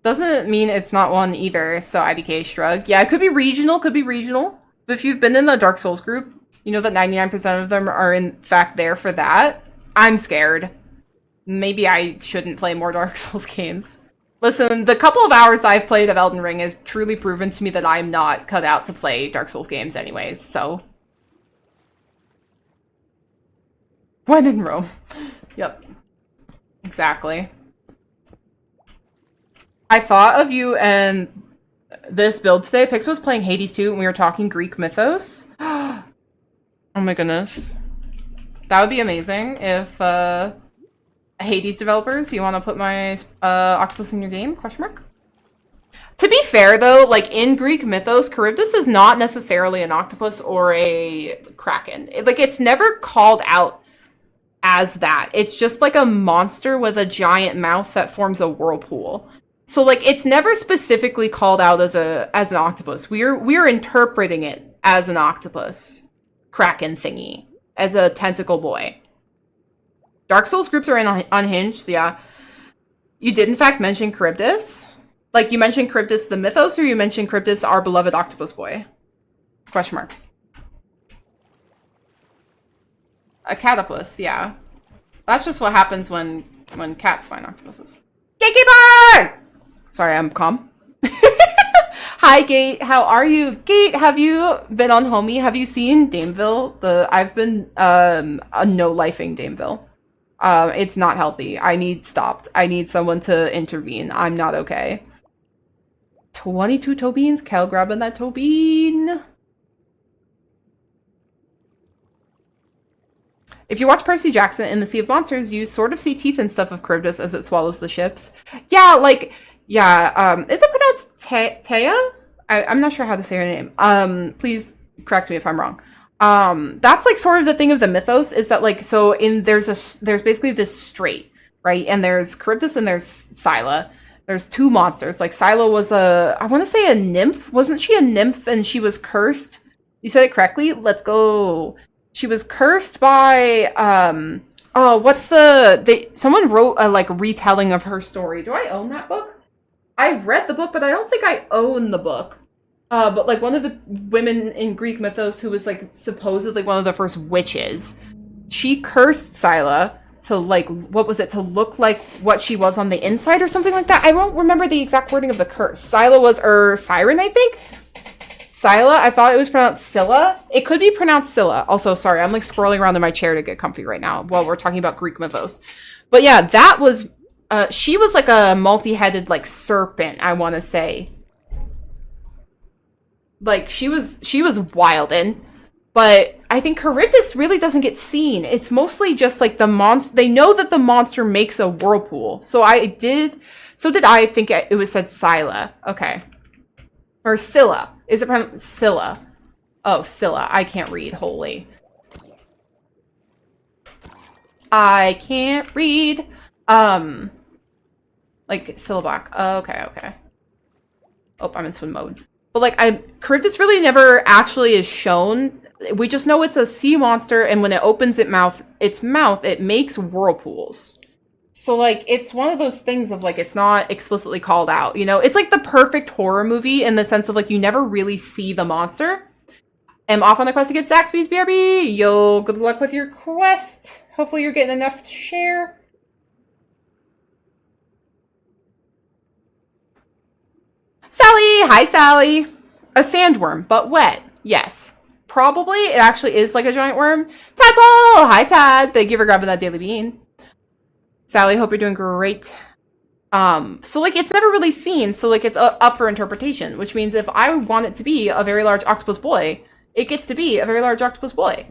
Doesn't mean it's not one either, so IDK shrug. Yeah, it could be regional, But if you've been in the Dark Souls group, you know that 99% of them are in fact there for that. I'm scared. Maybe I shouldn't play more Dark Souls games. Listen, the couple of hours I've played of Elden Ring has truly proven to me that I'm not cut out to play Dark Souls games anyways, so... When in Rome. Yep. Exactly. I thought of you and this build today. Pix was playing Hades 2 and we were talking Greek mythos. Oh my goodness. That would be amazing if, Hades developers, you want to put my octopus in your game? Question mark. To be fair, though, like in Greek mythos, Charybdis is not necessarily an octopus or a kraken. It's never called out as that. It's just like a monster with a giant mouth that forms a whirlpool. So like it's never specifically called out as an octopus. We're interpreting it as an octopus kraken thingy, as a tentacle boy. Dark Souls groups are unhinged, yeah. You did in fact mention Charybdis. Like, you mentioned Charybdis the mythos, or you mentioned Charybdis our beloved octopus boy? Question mark. A catopus, yeah. That's just what happens when cats find octopuses. Gatekeeper! Sorry, I'm calm. Hi, Gate. How are you? Gate, have you been on Homie? Have you seen Dameville? I've been no-lifing Dameville. It's not healthy. I need stopped. I need someone to intervene. I'm not okay. 22 toe beans. Kel grabbing that toe bean. If you watch Percy Jackson in the Sea of Monsters, you sort of see teeth and stuff of Charybdis as it swallows the ships. Yeah, like, yeah, is it pronounced Taya? I'm not sure how to say her name. Please correct me if I'm wrong. That's like sort of the thing of the mythos is that like, so there's basically this strait, right? And there's Charybdis and there's Scylla. There's two monsters. Like Scylla was I want to say a nymph. Wasn't she a nymph and she was cursed? You said it correctly. Let's go. She was cursed by, someone wrote a like retelling of her story. Do I own that book? I've read the book, but I don't think I own the book. But like one of the women in Greek mythos who was like supposedly one of the first witches, she cursed Scylla to like, what was it, to look like what she was on the inside or something like that. I won't remember the exact wording of the curse. Scylla was, Siren, I think? Scylla, I thought it was pronounced Scylla. It could be pronounced Scylla. Also, sorry, I'm like scrolling around in my chair to get comfy right now while we're talking about Greek mythos. But yeah, that was, she was like a multi-headed like serpent, I want to say. Like, she was wildin'. But I think Charybdis really doesn't get seen. It's mostly just like the monster. They know that the monster makes a whirlpool. So did I think it was said Scylla. Okay. Or Scylla. Is it pronounced Scylla? Oh, Scylla. I can't read. Holy. I can't read. Like syllabic. Okay. Oh, I'm in swim mode. But like, Charybdis really never actually is shown. We just know it's a sea monster, and when it opens its mouth, it makes whirlpools. So like, it's one of those things of like, it's not explicitly called out, you know? It's like the perfect horror movie in the sense of like, you never really see the monster. I'm off on the quest to get Zaxby's BRB. Yo, good luck with your quest. Hopefully you're getting enough to share. Sally! Hi, Sally! A sandworm, but wet. Yes. Probably. It actually is like a giant worm. Tadpole! Hi, Tad! Thank you for grabbing that daily bean. Sally, hope you're doing great. So like, it's never really seen, so like, it's up for interpretation, which means if I want it to be a very large octopus boy, it gets to be a very large octopus boy.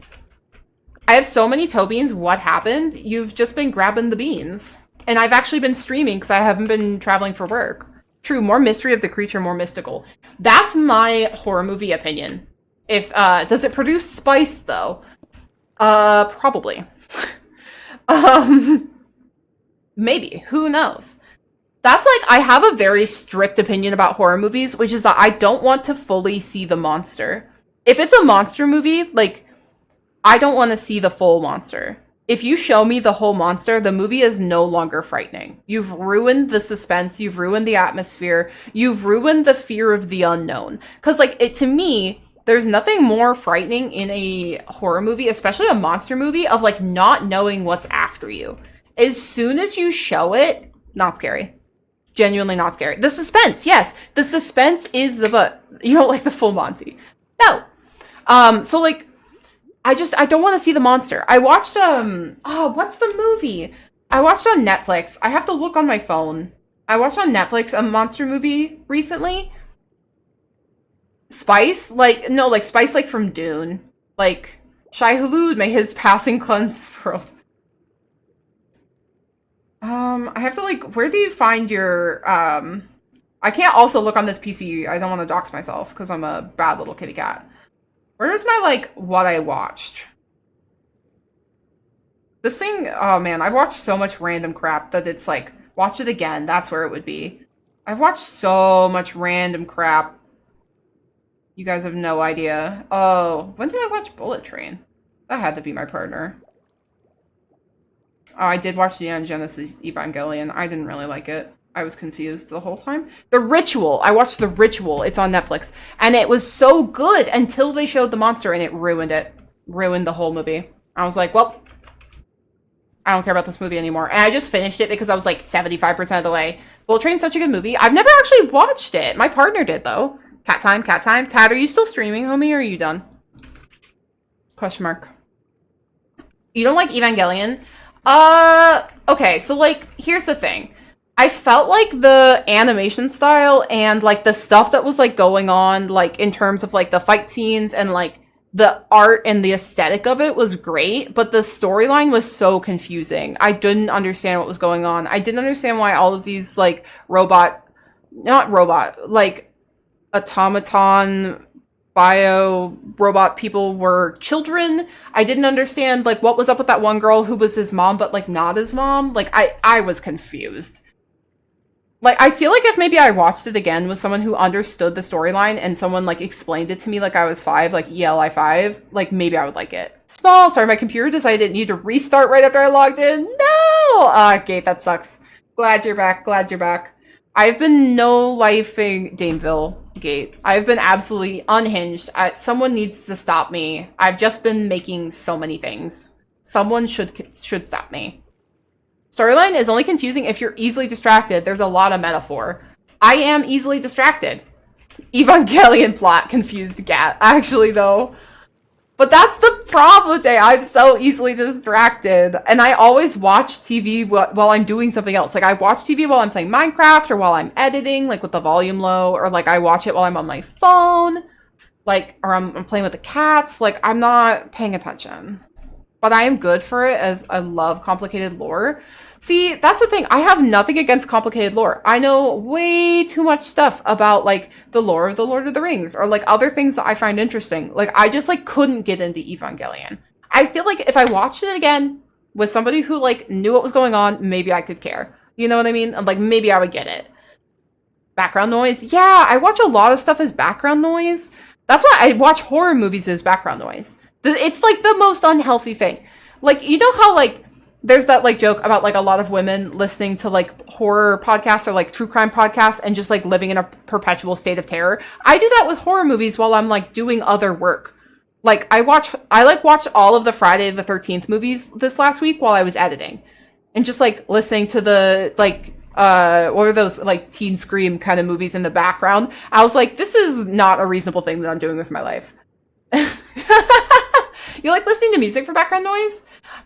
I have so many toe beans. What happened? You've just been grabbing the beans. And I've actually been streaming because I haven't been traveling for work. True, more mystery of the creature, more mystical. That's my horror movie opinion. If, does it produce spice, though? Probably. Maybe. Who knows? That's like, I have a very strict opinion about horror movies, which is that I don't want to fully see the monster. If it's a monster movie, like, I don't want to see the full monster. If you show me the whole monster, the movie is no longer frightening. You've ruined the suspense. You've ruined the atmosphere. You've ruined the fear of the unknown. Because, like, to me, there's nothing more frightening in a horror movie, especially a monster movie, of, like, not knowing what's after you. As soon as you show it, not scary. Genuinely not scary. The suspense, yes. The suspense is you don't like the full Monty. No. So, like, I don't want to see the monster. I watched, what's the movie? I watched on Netflix. I have to look on my phone. I watched on Netflix a monster movie recently. Spice? Spice, like, from Dune. Like, Shai Hulud, may his passing cleanse this world. I have to, like, where do you find your, I can't also look on this PC. I don't want to dox myself, because I'm a bad little kitty cat. Where's my, like, what I watched? This thing, oh man, I've watched so much random crap that it's like, watch it again, that's where it would be. I've watched so much random crap. You guys have no idea. Oh, when did I watch Bullet Train? That had to be my partner. Oh, I did watch Neon Genesis Evangelion. I didn't really like it. I was confused the whole time. The Ritual. I watched The Ritual. It's on Netflix. And it was so good until they showed the monster and it ruined it. Ruined the whole movie. I was like, well, I don't care about this movie anymore. And I just finished it because I was like 75% of the way. Bullet Train's such a good movie. I've never actually watched it. My partner did, though. Cat time, cat time. Tad, are you still streaming, homie, or are you done? Question mark. You don't like Evangelion? Okay, so, like, here's the thing. I felt like the animation style and, like, the stuff that was, like, going on, like, in terms of, like, the fight scenes and, like, the art and the aesthetic of it was great, but the storyline was so confusing. I didn't understand what was going on. I didn't understand why all of these, like, like, automaton bio-robot people were children. I didn't understand, like, what was up with that one girl who was his mom, but, like, not his mom. Like, I was confused. Like, I feel like if maybe I watched it again with someone who understood the storyline and someone, like, explained it to me like I was 5, like ELI 5, like, maybe I would like it. Small, sorry, my computer decided it needed to restart right after I logged in. No! Gate, that sucks. Glad you're back, glad you're back. I've been no-lifing Dameville, Gate. I've been absolutely unhinged. Someone needs to stop me. I've just been making so many things. Someone should stop me. Storyline is only confusing if you're easily distracted. There's a lot of metaphor. I am easily distracted. Evangelion plot confused Gat, actually, though. But that's the problem today. I'm so easily distracted. And I always watch TV while I'm doing something else. Like, I watch TV while I'm playing Minecraft or while I'm editing, like, with the volume low. Or, like, I watch it while I'm on my phone. Like, or I'm playing with the cats. Like, I'm not paying attention. But I am good for it, as I love complicated lore. See, that's the thing. I have nothing against complicated lore. I know way too much stuff about, like, the lore of the Lord of the Rings, or, like, other things that I find interesting. Like, I just, like, couldn't get into Evangelion. I feel like if I watched it again with somebody who, like, knew what was going on, maybe I could care. You know what I mean? Like, maybe I would get it. Background noise? Yeah, I watch a lot of stuff as background noise. That's why I watch horror movies as background noise. It's, like, the most unhealthy thing. Like, you know how, like, there's that, like, joke about, like, a lot of women listening to, like, horror podcasts or, like, true crime podcasts and just, like, living in a perpetual state of terror? I do that with horror movies while I'm, like, doing other work. Like, I watched all of the Friday the 13th movies this last week while I was editing. And just, like, listening to the, like, what are those, like, teen scream kind of movies in the background? I was like, this is not a reasonable thing that I'm doing with my life. You like listening to music for background noise?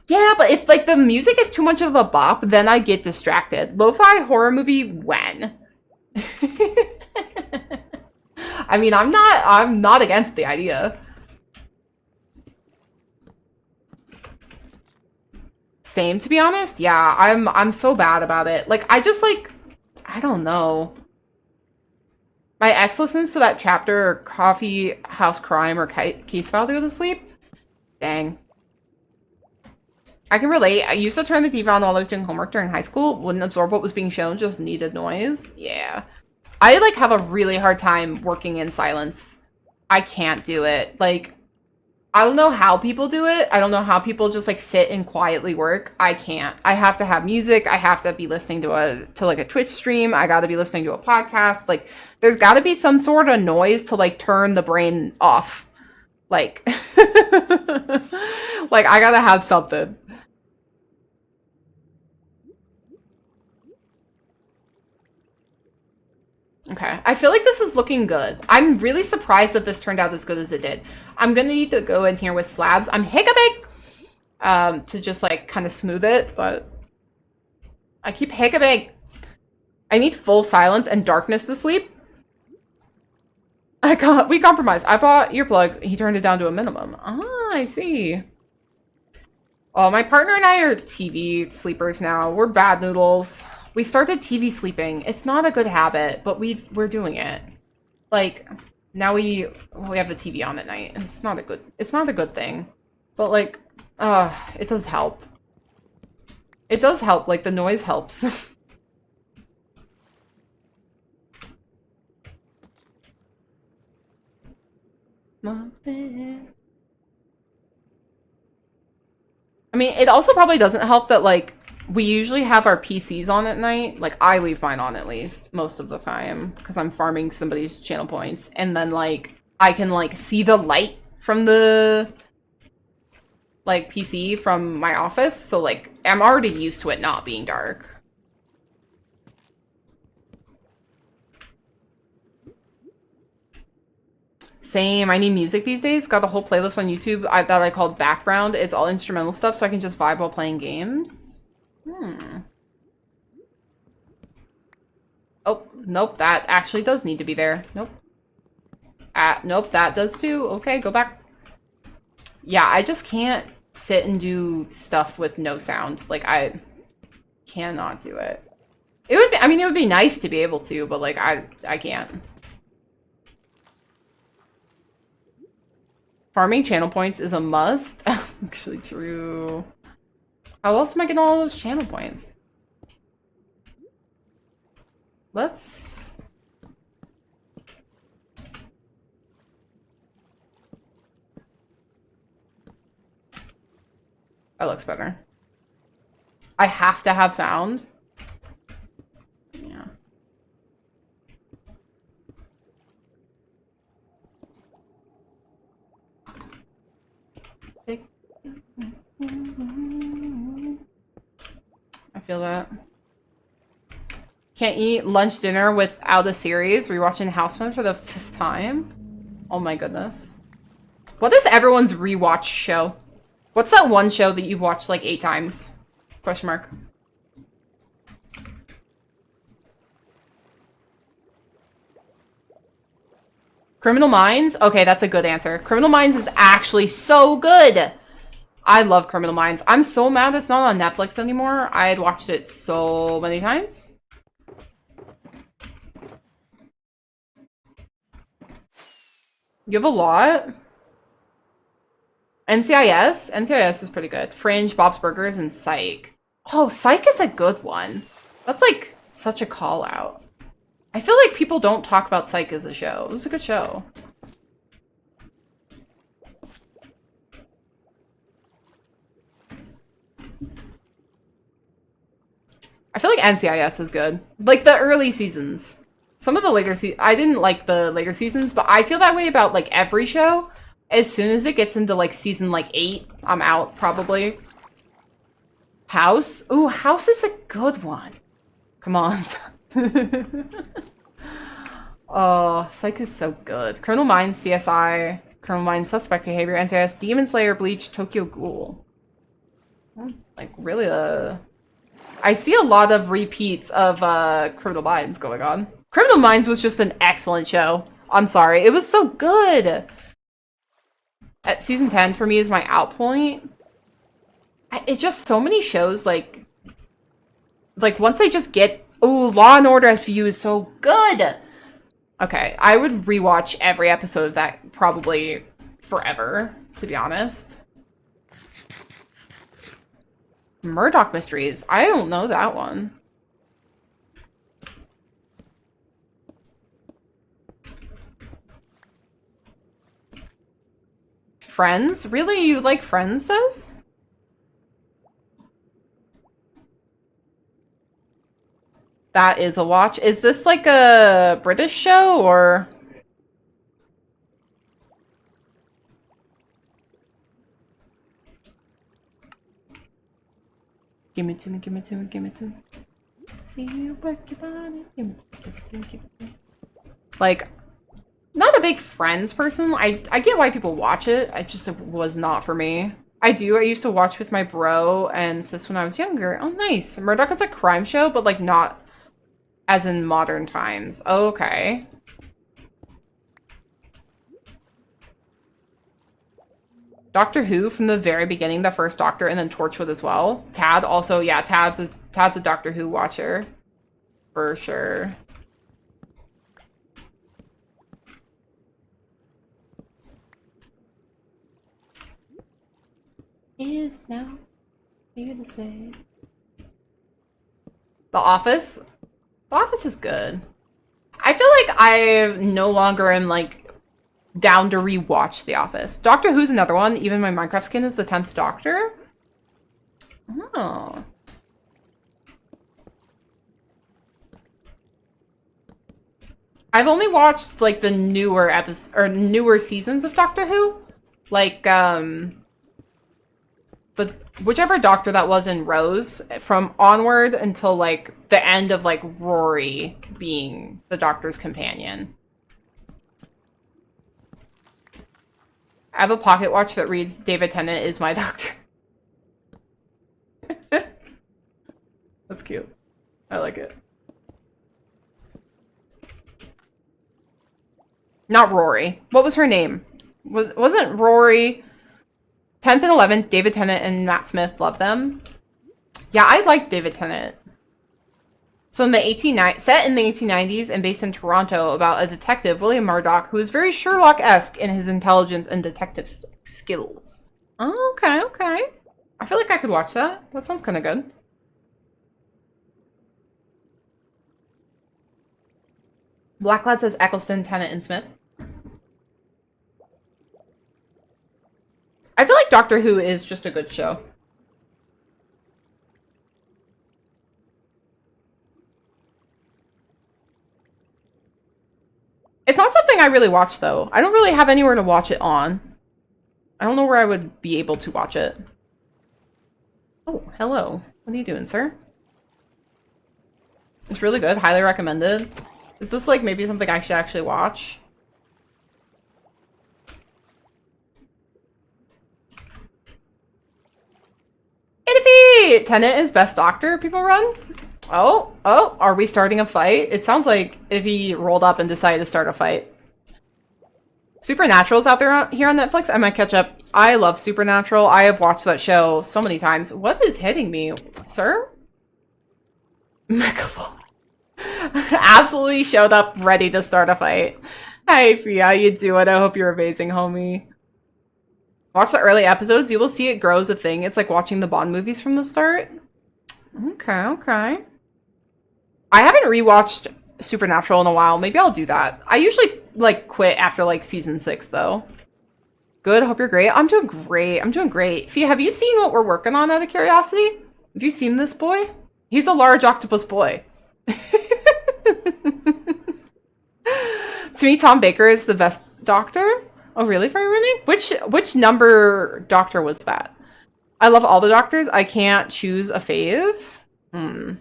Yeah, but if, like, the music is too much of a bop, then I get distracted. Lo-fi horror movie, when? I mean, I'm not against the idea. Same, to be honest. Yeah, I'm so bad about it. Like, I just, like, I don't know. My ex listens to that chapter, or Coffee House Crime, or Case File to go to sleep. Dang. I can relate. I used to turn the TV on while I was doing homework during high school. Wouldn't absorb what was being shown, just needed noise. Yeah. I, like, have a really hard time working in silence. I can't do it. Like, I don't know how people do it. I don't know how people just, like, sit and quietly work. I can't. I have to have music. I have to be listening to like a Twitch stream. I gotta be listening to a podcast. Like, there's gotta be some sort of noise to, like, turn the brain off. Like, like, I gotta have something. Okay, I feel like this is looking good. I'm really surprised that this turned out as good as it did. I'm gonna need to go in here with slabs. I'm hiccuping to just, like, kind of smooth it, but I keep hiccuping. I need full silence and darkness to sleep. We compromised. I bought earplugs. He turned it down to a minimum. Ah, I see. Oh, my partner and I are TV sleepers now. We're bad noodles. We started TV sleeping. It's not a good habit, but we're doing it. Like, now we have the TV on at night, and it's not a good thing. But, like, it does help. It does help, like, the noise helps. I mean, it also probably doesn't help that, like, we usually have our PCs on at night. Like, I leave mine on at least most of the time because I'm farming somebody's channel points. And then, like, I can, like, see the light from the, like, PC from my office. So, like, I'm already used to it not being dark. Same. I need music these days. Got a whole playlist on YouTube that I called Background. It's all instrumental stuff, so I can just vibe while playing games. Oh, nope. That actually does need to be there. Nope. Nope, that does too. Okay, go back. Yeah, I just can't sit and do stuff with no sound. Like, I cannot do it. It would be, I mean, it would be nice to be able to, but, like, I can't. Farming channel points is a must. Actually true. How else am I getting all those channel points? Let's... That looks better. I have to have sound. Yeah. I feel that. Can't eat lunch dinner without a series. Rewatching Houseman for the 5th time. Oh my goodness. What is everyone's rewatch show? What's that one show that you've watched like 8 times? Question mark. Criminal Minds? Okay, that's a good answer. Criminal Minds is actually so good. I love Criminal Minds. I'm so mad it's not on Netflix anymore. I had watched it so many times. You have a lot? NCIS? NCIS is pretty good. Fringe, Bob's Burgers, and Psych. Oh, Psych is a good one. That's like such a call out. I feel like people don't talk about Psych as a show. It was a good show. I feel like NCIS is good. Like the early seasons. Some of the later I didn't like the later seasons, but I feel that way about like every show. As soon as it gets into like season like 8, I'm out probably. House? Ooh, House is a good one. Come on. Oh, Psych is so good. Criminal Minds, CSI, Criminal Minds, Suspect Behavior, NCIS, Demon Slayer, Bleach, Tokyo Ghoul. Like really I see a lot of repeats of Criminal Minds going on. Criminal Minds was just an excellent show. I'm sorry. It was so good. At season 10 for me is my out point. It's just so many shows like once they just get, ooh, Law and Order SVU is so good. Okay, I would rewatch every episode of that probably forever, to be honest. Murdoch Mysteries. I don't know that one. Friends? Really? You like Friends, sis? That is a watch. Is this like a British show or? Give it to me, give it to me, give it to me. See you work your body. Give it to me, give it to me, give it to me. Like, not a big Friends person. I get why people watch it. I just was not for me. I used to watch with my bro and sis when I was younger. Oh, nice. Murdoch is a crime show, but like not as in modern times. Okay. Doctor Who from the very beginning, the first Doctor, and then Torchwood as well. Tad also, yeah, Tad's a Doctor Who watcher. For sure. Is now here to say. The Office? The Office is good. I feel like I no longer am like down to rewatch The Office. Doctor Who's another one. Even my Minecraft skin is the 10th Doctor. Oh. I've only watched like the newer newer seasons of Doctor Who. Like whichever Doctor that was in Rose, from onward until like the end of like Rory being the Doctor's companion. I have a pocket watch that reads David Tennant is my doctor. That's cute. I like it. Not Rory. What was her name? Wasn't Rory 10th and 11th, David Tennant and Matt Smith, love them. Yeah, I like David Tennant. So in the set in the 1890s and based in Toronto about a detective, William Murdoch, who is very Sherlock-esque in his intelligence and detective skills. Oh, okay, okay. I feel like I could watch that. That sounds kind of good. Blacklad says Eccleston, Tennant, and Smith. I feel like Doctor Who is just a good show. It's not something I really watch, though. I don't really have anywhere to watch it on. I don't know where I would be able to watch it. Oh, hello. What are you doing, sir? It's really good. Highly recommended. Is this like maybe something I should actually watch? If Tenet is best doctor people run? Oh, are we starting a fight? It sounds like if he rolled up and decided to start a fight. Supernatural's out there here on Netflix. I might catch up. I love Supernatural. I have watched that show so many times. What is hitting me, sir? Megalod. Absolutely showed up ready to start a fight. Hey, Fia, how you doing? I hope you're amazing, homie. Watch the early episodes. You will see it grow as a thing. It's like watching the Bond movies from the start. Okay. I haven't rewatched Supernatural in a while. Maybe I'll do that. I usually like quit after like season 6 though. Good. Hope you're great. I'm doing great. Fia, have you seen what we're working on out of curiosity? Have you seen this boy? He's a large octopus boy. To me, Tom Baker is the best doctor. Oh, really, for everything? Which number doctor was that? I love all the doctors. I can't choose a fave.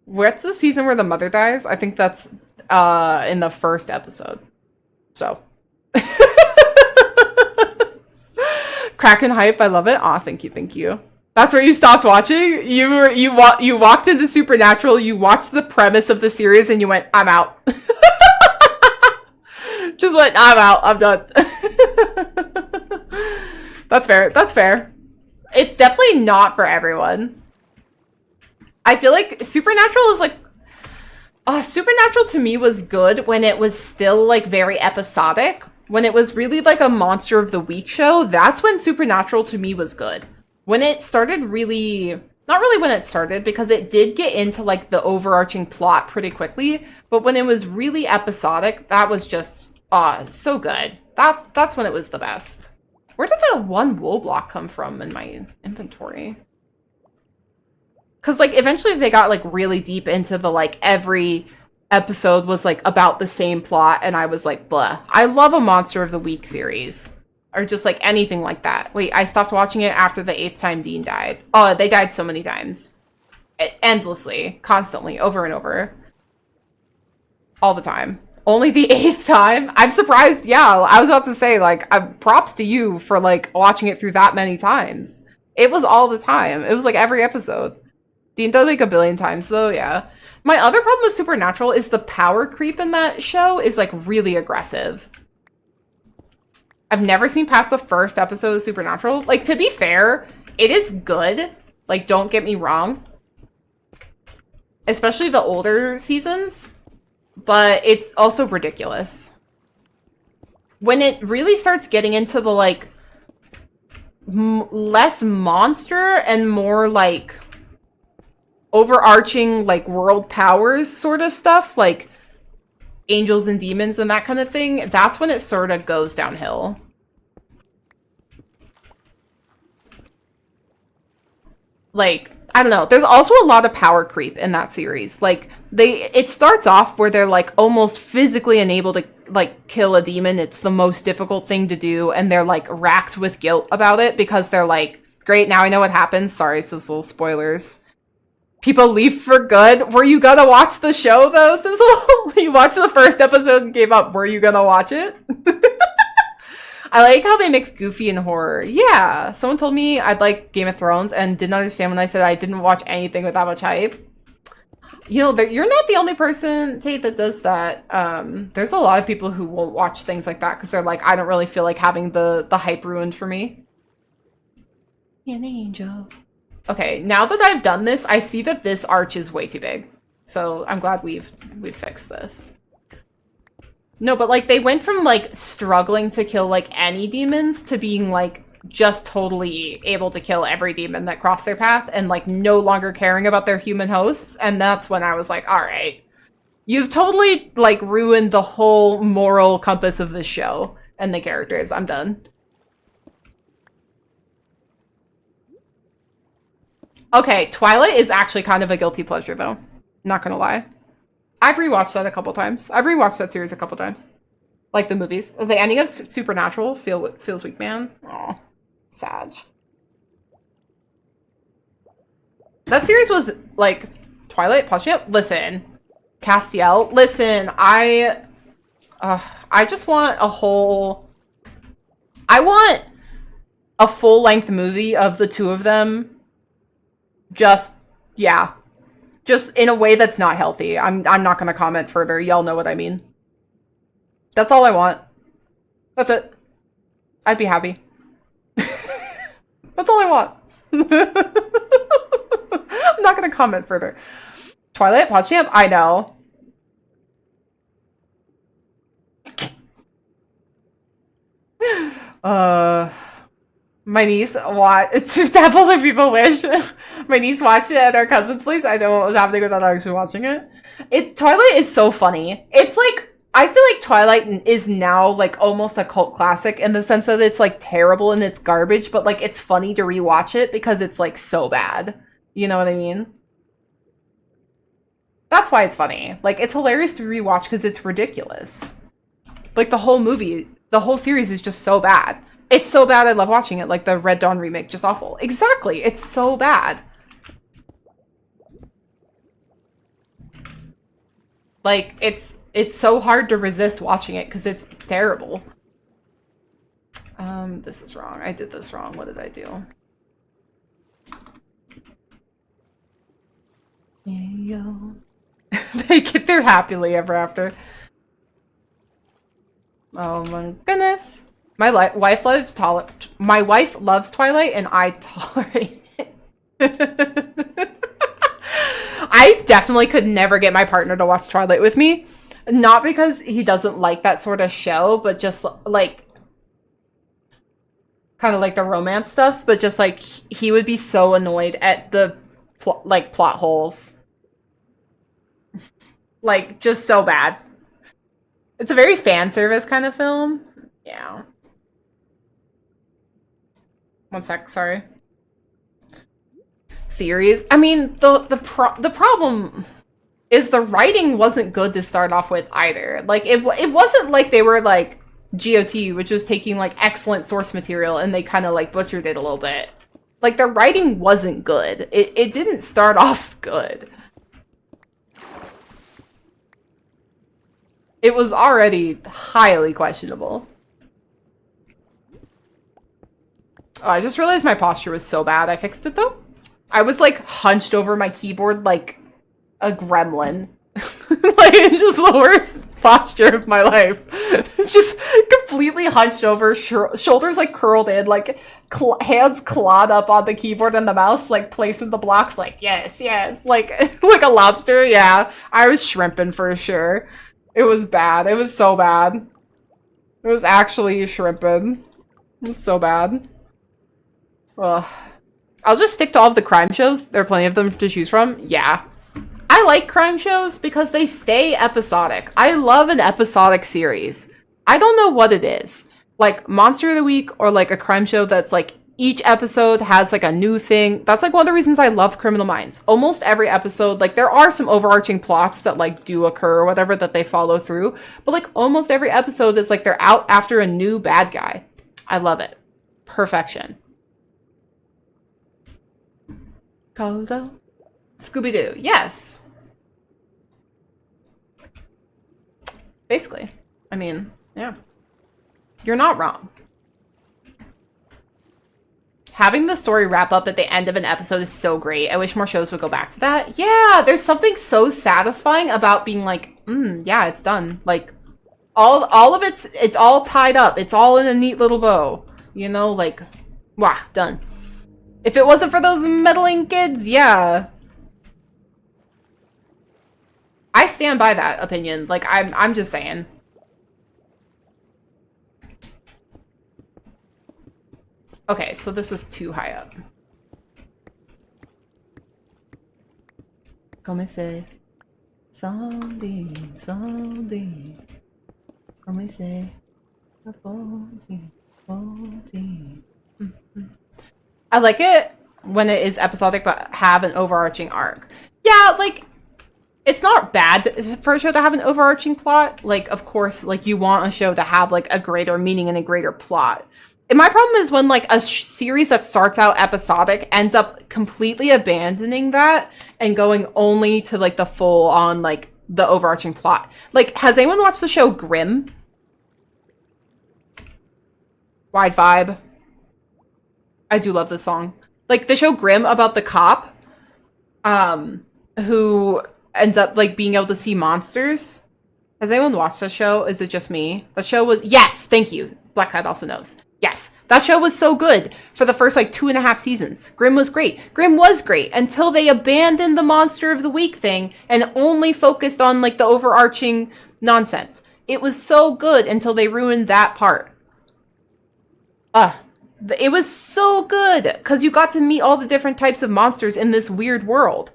What's the season where the mother dies? I think that's in the first episode. So. Kraken hype. I love it. Aw, thank you. That's where you stopped watching? You walked into Supernatural, you watched the premise of the series, and you went, I'm out. Just went, I'm out. I'm done. That's fair. It's definitely not for everyone. I feel like Supernatural is like... Supernatural to me was good when it was still like very episodic. When it was really like a Monster of the Week show, that's when Supernatural to me was good. When it started really... Not really when it started, because it did get into like the overarching plot pretty quickly. But when it was really episodic, that was just... so good. That's when it was the best. Where did that one wool block come from in my inventory? Because, like, eventually they got, like, really deep into the, like, every episode was, like, about the same plot, and I was like, blah. I love a Monster of the Week series. Or just, like, anything like that. Wait, I stopped watching it after the 8th time Dean died. Oh, they died so many times. Endlessly. Constantly. Over and over. All the time. Only the 8th time? I'm surprised. Yeah, I was about to say, like, props to you for, like, watching it through that many times. It was all the time. It was, like, every episode. Dean died, like, a billion times, though, yeah. My other problem with Supernatural is the power creep in that show is, like, really aggressive. I've never seen past the first episode of Supernatural. Like, to be fair, it is good. Like, don't get me wrong. Especially the older seasons. But it's also ridiculous. When it really starts getting into the, like, less monster and more, like, overarching, like, world powers sort of stuff, like angels and demons and that kind of thing, that's when it sort of goes downhill. Like, I don't know. There's also a lot of power creep in that series. Like, it starts off where they're, like, almost physically unable to, like, kill a demon. It's the most difficult thing to do, and they're, like, racked with guilt about it because they're like, great, now I know what happens. Sorry, Sizzle, spoilers. People leave for good. Were you gonna watch the show, though, Sizzle? You watched the first episode and gave up. Were you gonna watch it? I like how they mix goofy and horror. Yeah, someone told me I'd like Game of Thrones and didn't understand when I said I didn't watch anything with that much hype. You know, you're not the only person, Tate, that does that. There's a lot of people who won't watch things like that because they're like, I don't really feel like having the hype ruined for me. An angel. Okay, now that I've done this, I see that this arch is way too big. So I'm glad we've fixed this. No, but, like, they went from, like, struggling to kill, like, any demons to being, like, just totally able to kill every demon that crossed their path and, like, no longer caring about their human hosts. And that's when I was like, all right, you've totally, like, ruined the whole moral compass of this show and the characters. I'm done. Okay, Twilight is actually kind of a guilty pleasure, though. Not gonna lie. I've rewatched that a couple times. I've rewatched that series a couple times. Like the movies. The ending of Supernatural feels weak, man. Aw. Sad. That series was, like, Twilight, Postulate, listen. Castiel, listen, I just want a whole... I want a full-length movie of the two of them. Just, yeah. Just in a way that's not healthy. I'm not gonna comment further. Y'all know what I mean. That's all I want. That's it. I'd be happy. That's all I want. I'm not gonna comment further. Twilight, Potsdam, I know. My niece watched it's Apples If People Wish. My niece watched it at our cousin's place. I know what was happening without actually watching it. Twilight is so funny. It's like, I feel like Twilight is now like almost a cult classic in the sense that it's like terrible and it's garbage, but like it's funny to rewatch it because it's like so bad. You know what I mean? That's why it's funny. Like, it's hilarious to rewatch because it's ridiculous. Like, the whole movie, the whole series is just so bad. It's so bad I love watching it. Like, the Red Dawn remake, just awful. Exactly. It's so bad. Like, it's so hard to resist watching it because it's terrible. This is wrong. I did this wrong. What did I do? Yo. They get there happily ever after. Oh my goodness. My wife loves Twilight and I tolerate it. I definitely could never get my partner to watch Twilight with me. Not because he doesn't like that sort of show, but just like kind of like the romance stuff, but just like he would be so annoyed at the plot holes. Like, just so bad. It's a very fan service kind of film. Yeah. One sec, sorry. Series. I mean, the problem is the writing wasn't good to start off with either. Like, it wasn't like they were like GOT, which was taking like excellent source material and they kind of like butchered it a little bit. Like, the writing wasn't good. It didn't start off good. It was already highly questionable. Oh, I just realized my posture was so bad. I fixed it though. I was like hunched over my keyboard like a gremlin. Like, it's just the worst posture of my life. Just completely hunched over, shoulders like curled in, like hands clawed up on the keyboard and the mouse, like placing the blocks like, yes, yes. Like, like a lobster. Yeah, I was shrimping for sure. It was bad. It was so bad. It was actually shrimping. It was so bad. Ugh. I'll just stick to all of the crime shows. There are plenty of them to choose from. Yeah. I like crime shows because they stay episodic. I love an episodic series. I don't know what it is. Like Monster of the Week or like a crime show that's like each episode has like a new thing. That's like one of the reasons I love Criminal Minds. Almost every episode, like there are some overarching plots that like do occur or whatever that they follow through. But like almost every episode is like they're out after a new bad guy. I love it. Perfection. Caldo? Scooby-Doo. Yes. Basically. I mean, yeah. You're not wrong. Having the story wrap up at the end of an episode is so great. I wish more shows would go back to that. Yeah, there's something so satisfying about being like, yeah, it's done. Like, all of it's all tied up. It's all in a neat little bow. You know, like, wah, done. If it wasn't for those meddling kids, yeah. I stand by that opinion. Like, I'm just saying. Okay, so this is too high up. Come say, zombie, zombie. Come say, 14, 14. I like it when it is episodic, but have an overarching arc. Yeah, like, it's not bad for a show to have an overarching plot. Like, of course, like, you want a show to have, like, a greater meaning and a greater plot. And my problem is when like a series that starts out episodic ends up completely abandoning that and going only to like the full on like the overarching plot. Like, has anyone watched the show Grimm? Wide Vibe. I do love this song. Like the show Grimm about the cop, who ends up like being able to see monsters. Has anyone watched that show? Is it just me? The show was, yes, thank you. Black Cat also knows. Yes, that show was so good for the first like 2.5 seasons. Grimm was great. Grimm was great until they abandoned the Monster of the Week thing and only focused on like the overarching nonsense. It was so good until they ruined that part. It was so good because you got to meet all the different types of monsters in this weird world.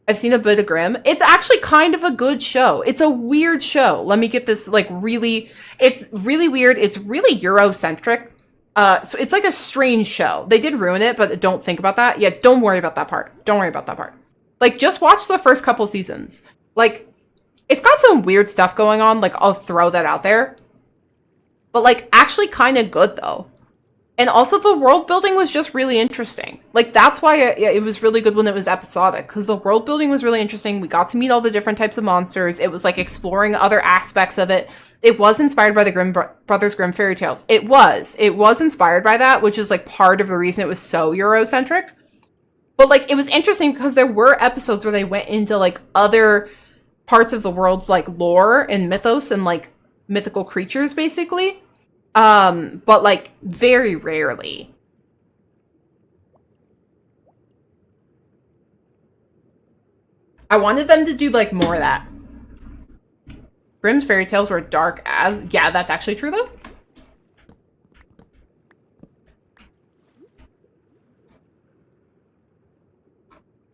I've seen a bit of Grimm. It's actually kind of a good show. It's a weird show. Let me get this, like, really... It's really weird. It's really Eurocentric. So it's like a strange show. They did ruin it, but don't think about that. Yeah, don't worry about that part. Don't worry about that part. Like, just watch the first couple seasons. Like, it's got some weird stuff going on. Like, I'll throw that out there. But, like, actually kind of good, though. And also the world building was just really interesting. Like, that's why it was really good when it was episodic, because the world building was really interesting. We got to meet all the different types of monsters. It was like exploring other aspects of it. It was inspired by the Brothers Grimm fairy tales. It was inspired by that, which is like part of the reason it was so Eurocentric. But like, it was interesting because there were episodes where they went into like other parts of the world's like lore and mythos and like mythical creatures, basically. But like very rarely. I wanted them to do like more of that. Grimm's fairy tales were dark as... Yeah, that's actually true though.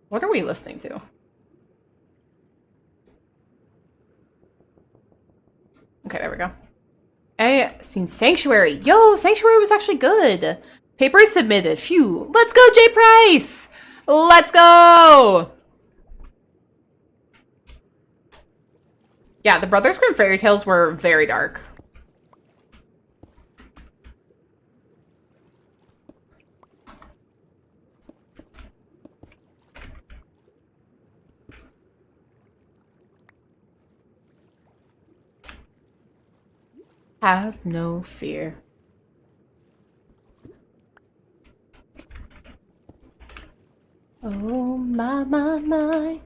What are we listening to? Okay, there we go. I seen Sanctuary. Yo, Sanctuary was actually good. Paper is submitted. Phew. Let's go, Jay Price! Let's go! Yeah, the Brothers Grimm fairy tales were very dark. Have no fear. Oh, my.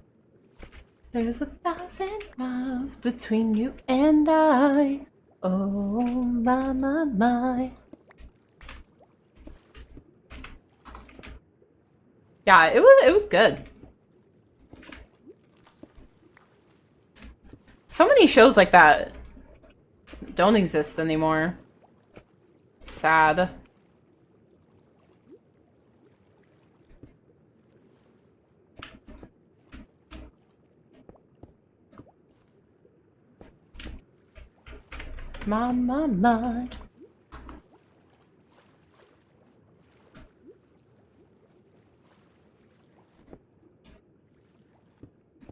There's 1,000 miles between you and I. Oh, my. Yeah, it was good. So many shows like that don't exist anymore. Sad. My.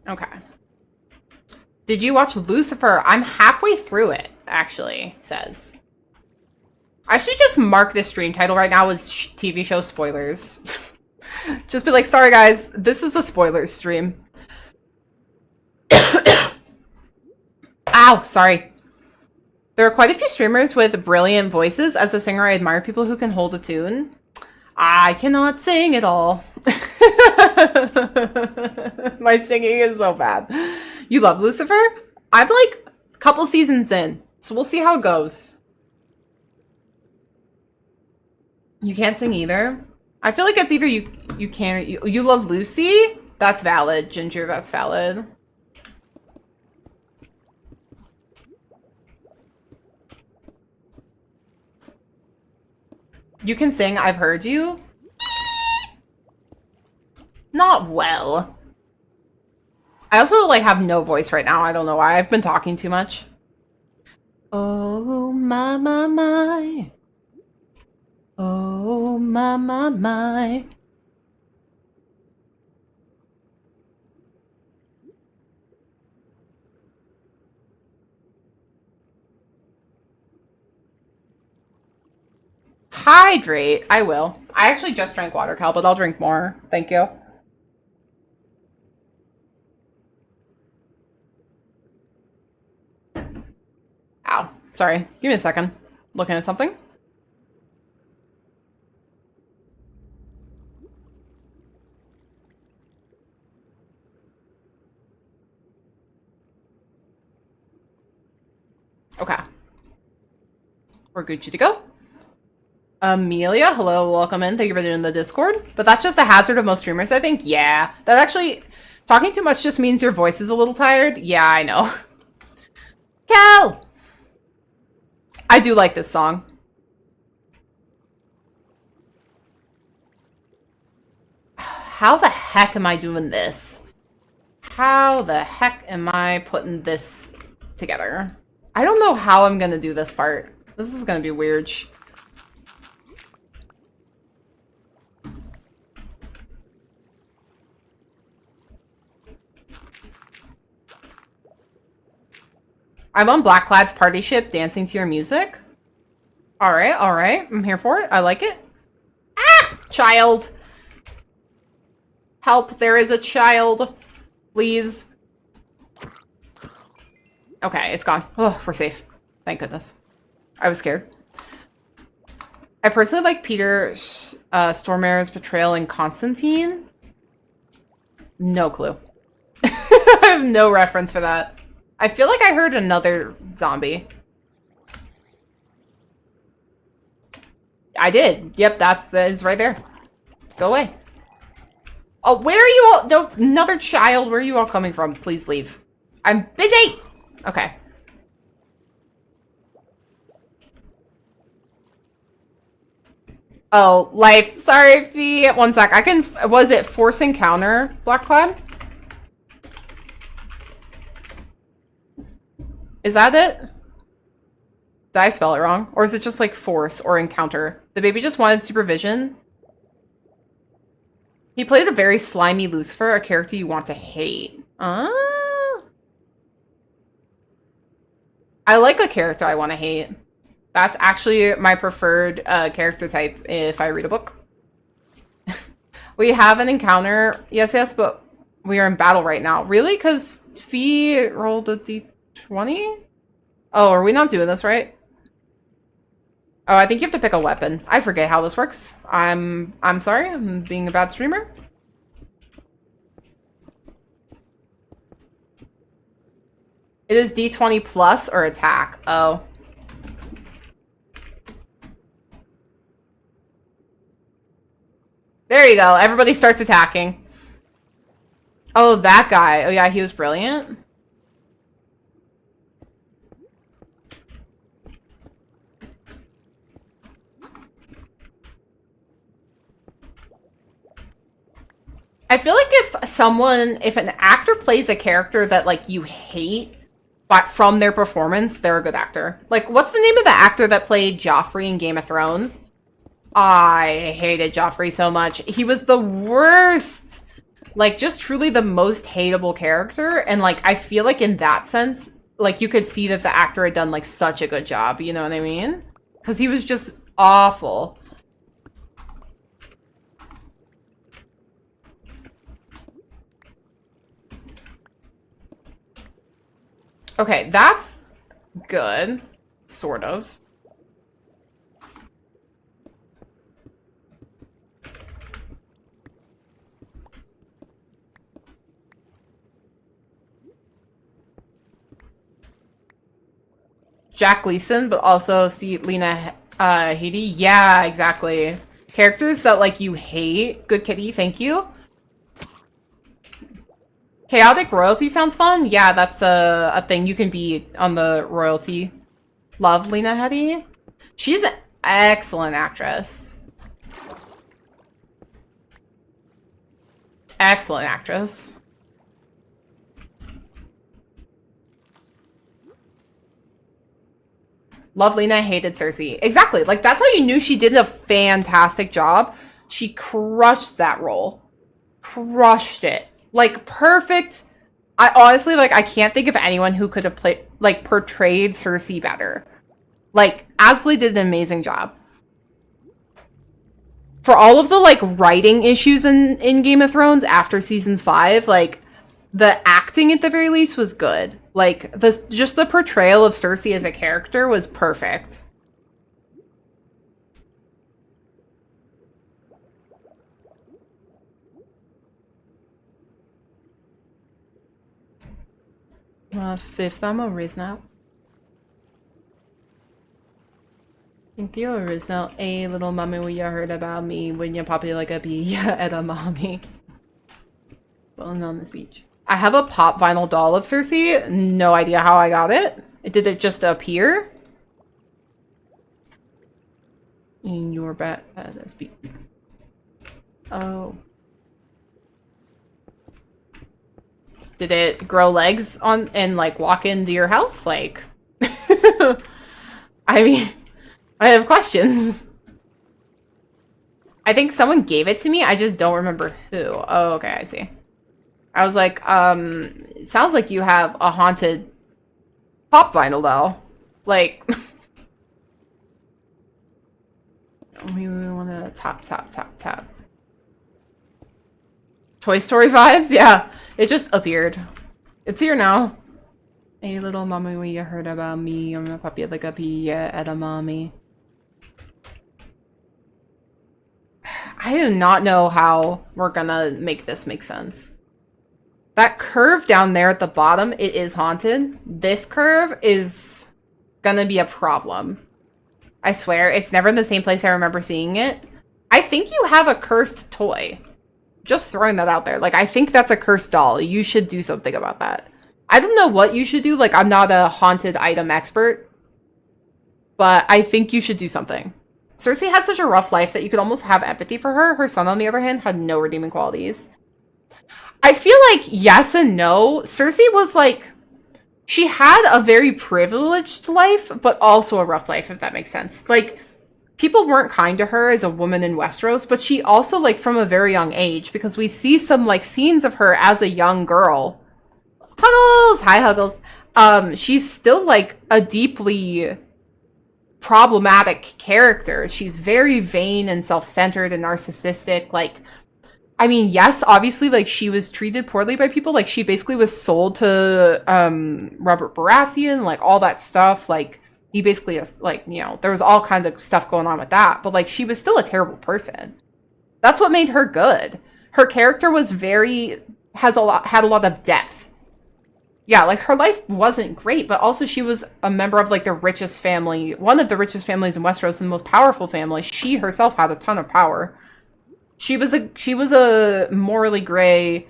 Okay. Did you watch Lucifer? I'm halfway through it, actually, says. I should just mark this stream title right now as TV show spoilers. Just be like, sorry guys, this is a spoilers stream. Ow, sorry. There are quite a few streamers with brilliant voices. As a singer, I admire people who can hold a tune. I cannot sing at all. My singing is so bad. You love Lucifer? I'm like a couple seasons in, so we'll see how it goes. You can't sing either? I feel like it's either you can or you love Lucy? That's valid, Ginger, that's valid. You can sing, I've heard you. Not well. I also like have no voice right now. I don't know why. I've been talking too much. Oh my. Oh my. hydrate. I will. I actually just drank water, Cal, but I'll drink more. Thank you. Ow. Sorry. Give me a second. Looking at something. Okay. We're Gucci to go. Amelia, hello, welcome in. Thank you for doing the Discord. But that's just a hazard of most streamers, I think. Yeah. That actually... Talking too much just means your voice is a little tired. Yeah, I know. Cal! I do like this song. How the heck am I doing this? How the heck am I putting this together? I don't know how I'm gonna do this part. This is gonna be weird. I'm on Blackclad's party ship dancing to your music. Alright, alright. I'm here for it. I like it. Ah! Child. Help, there is a child. Please. Okay, it's gone. Oh, we're safe. Thank goodness. I was scared. I personally like Peter Stormare's portrayal in Constantine. No clue. I have no reference for that. I feel like I heard another zombie. I did. Yep, it's right there. Go away. Oh, where are you all? No, another child. Where are you all coming from? Please leave. I'm busy. Okay. Oh, life. Sorry, Fee. 1 sec. I can. Was it force encounter, Blackclad? Is that it? Did I spell it wrong? Or is it just like force or encounter? The baby just wanted supervision. He played a very slimy Lucifer, a character you want to hate. I like a character I want to hate. That's actually my preferred character type if I read a book. We have an encounter. Yes, yes, but we are in battle right now. Really? Because Fee rolled a d20? Oh, are we not doing this right? Oh, I think you have to pick a weapon. I forget how this works. I'm sorry. I'm being a bad streamer. It is d20 plus or attack. Oh. There you go. Everybody starts attacking. Oh, that guy. Oh, yeah, he was brilliant. I feel like if an actor plays a character that, like, you hate, but from their performance, they're a good actor. Like, what's the name of the actor that played Joffrey in Game of Thrones? I hated Joffrey so much. He was the worst. Like, just truly the most hateable character. And, like, I feel like in that sense, like, you could see that the actor had done, like, such a good job. You know what I mean? Because he was just awful. Okay, that's good. Sort of. Jack Gleason, but also see Lena Headey. Yeah, exactly. Characters that, like, you hate. Good kitty, thank you. Chaotic royalty sounds fun. Yeah, that's a thing you can be on the royalty. Love Lena Headey. She's an excellent actress. Excellent actress. Love Lena, hated Cersei. Exactly. Like, that's how you knew she did a fantastic job. She crushed that role. Crushed it. Like, perfect. I honestly, like, I can't think of anyone who could have portrayed Cersei better. Like, absolutely did an amazing job. for all of the like writing issues in Game of Thrones after season 5, like the acting at the very least was good. Like just the portrayal of Cersei as a character was perfect. Fifth I'm original. Thank you, original. A little mommy, when you heard about me when you poppy like a bee at a mommy. Well, on the speech. I have a pop vinyl doll of Cersei. No idea how I got it. Did it just appear? In your bat speech. Oh. Did it grow legs on and like walk into your house? Like, I mean, I have questions. I think someone gave it to me. I just don't remember who. Oh, okay, I see. I was like, it sounds like you have a haunted pop vinyl doll. Like, we want to tap. Toy Story vibes? Yeah, it just appeared. It's here now. Hey, little mommy, when you heard about me, I'm a puppy like a pee at a mommy. I do not know how we're gonna make this make sense. That curve down there at the bottom, it is haunted. This curve is gonna be a problem. I swear, it's never in the same place I remember seeing it. I think you have a cursed toy. Just throwing that out there. Like, I think that's a cursed doll. You should do something about that. I don't know what you should do. Like, I'm not a haunted item expert. But I think you should do something. Cersei had such a rough life that you could almost have empathy for her. Her son, on the other hand, had no redeeming qualities. I feel like yes and no. Cersei was like... She had a very privileged life, but also a rough life, if that makes sense. Like... People weren't kind to her as a woman in Westeros, but she also, like, from a very young age, because we see some, like, scenes of her as a young girl. Huggles! Hi, Huggles. She's still, like, a deeply problematic character. She's very vain and self-centered and narcissistic. Like, I mean, yes, obviously, like, she was treated poorly by people. Like, she basically was sold to, Robert Baratheon, like, all that stuff, like... He basically is, like, you know, there was all kinds of stuff going on with that. But, like, she was still a terrible person. That's what made her good. Her character was had a lot of depth. Yeah, like, her life wasn't great, but also she was a member of, like, the richest family, one of the richest families in Westeros and the most powerful family. She herself had a ton of power. She was a morally gray,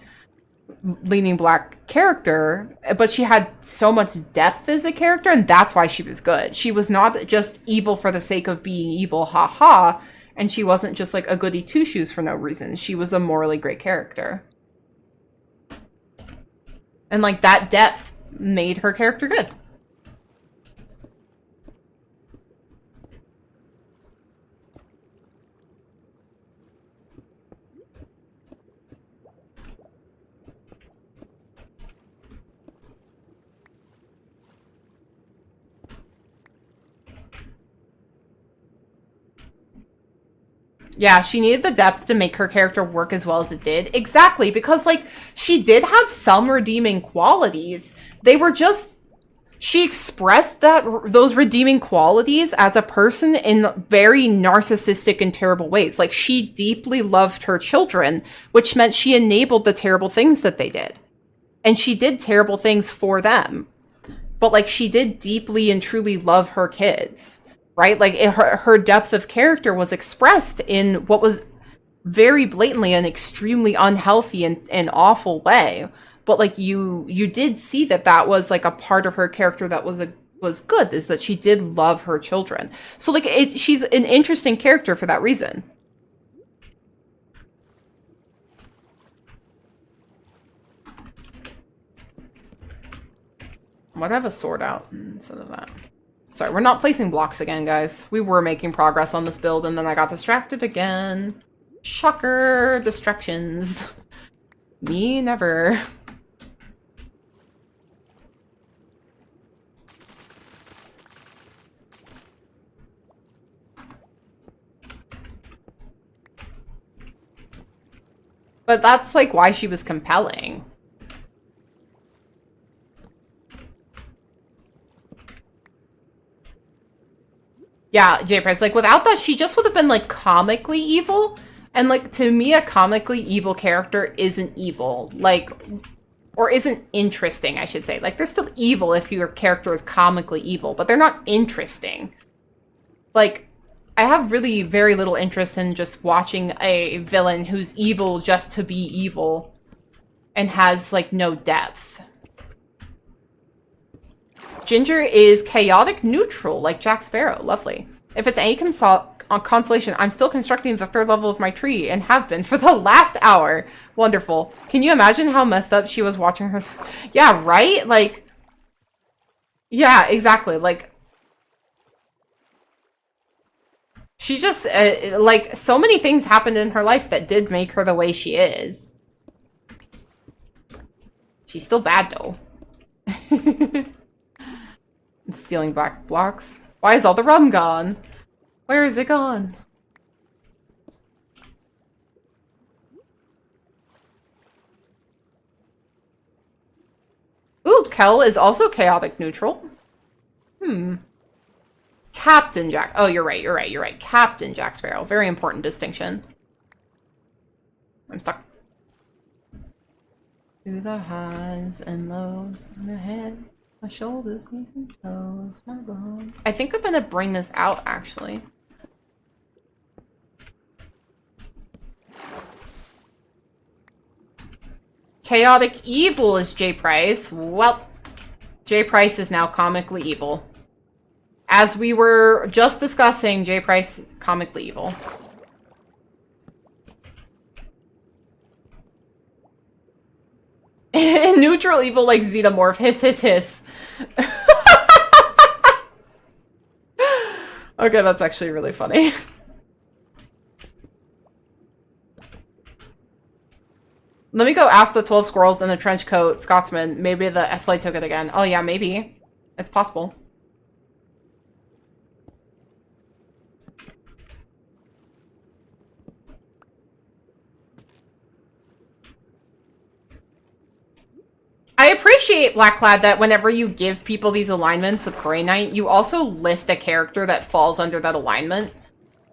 leaning black character, but she had so much depth as a character, and that's why she was good. She was not just evil for the sake of being evil, haha, and she wasn't just like a goody two-shoes for no reason. She was a morally great character. And like that depth made her character good. Yeah, she needed the depth to make her character work as well as it did. Exactly, because, like, she did have some redeeming qualities. They were just... She expressed those redeeming qualities as a person in very narcissistic and terrible ways. Like, she deeply loved her children, which meant she enabled the terrible things that they did. And she did terrible things for them. But, like, she did deeply and truly love her kids. Right? Like, her depth of character was expressed in what was very blatantly an extremely unhealthy and awful way. But, like, you did see that was, like, a part of her character that was good, is that she did love her children. So, like, she's an interesting character for that reason. Why'd I have a sword out instead of that? Sorry, we're not placing blocks again, guys. We were making progress on this build, and then I got distracted again. Shocker! Distractions. Me never. But that's like why she was compelling. Yeah, J-Price, like without that, she just would have been like comically evil. And like to me, a comically evil character isn't evil. Like, or isn't interesting, I should say. Like, they're still evil if your character is comically evil, but they're not interesting. Like, I have really very little interest in just watching a villain who's evil just to be evil and has, like, no depth. Ginger is chaotic neutral, like Jack Sparrow. Lovely. If it's any consolation, I'm still constructing the 3rd level of my tree and have been for the last hour. Wonderful. Can you imagine how messed up she was watching her? Yeah, right? Like, yeah, exactly. Like, she just, like, so many things happened in her life that did make her the way she is. She's still bad, though. I'm stealing black blocks. Why is all the rum gone? Where is it gone? Ooh, Kel is also chaotic neutral. Captain Jack. Oh, you're right. Captain Jack Sparrow. Very important distinction. I'm stuck. Through the highs and lows in the head. My shoulders, knees and toes, my bones. I think I'm gonna bring this out, actually. Chaotic evil is J. Price. Well, J. Price is now comically evil. As we were just discussing, J. Price, comically evil. Neutral evil like Xenomorph. Hiss, hiss, hiss. Okay, that's actually really funny. Let me go ask the 12 squirrels in the trench coat Scotsman. Maybe the Esli took it again. Oh yeah, maybe. It's possible. I appreciate, Blackclad, that whenever you give people these alignments with Grey Knight, you also list a character that falls under that alignment.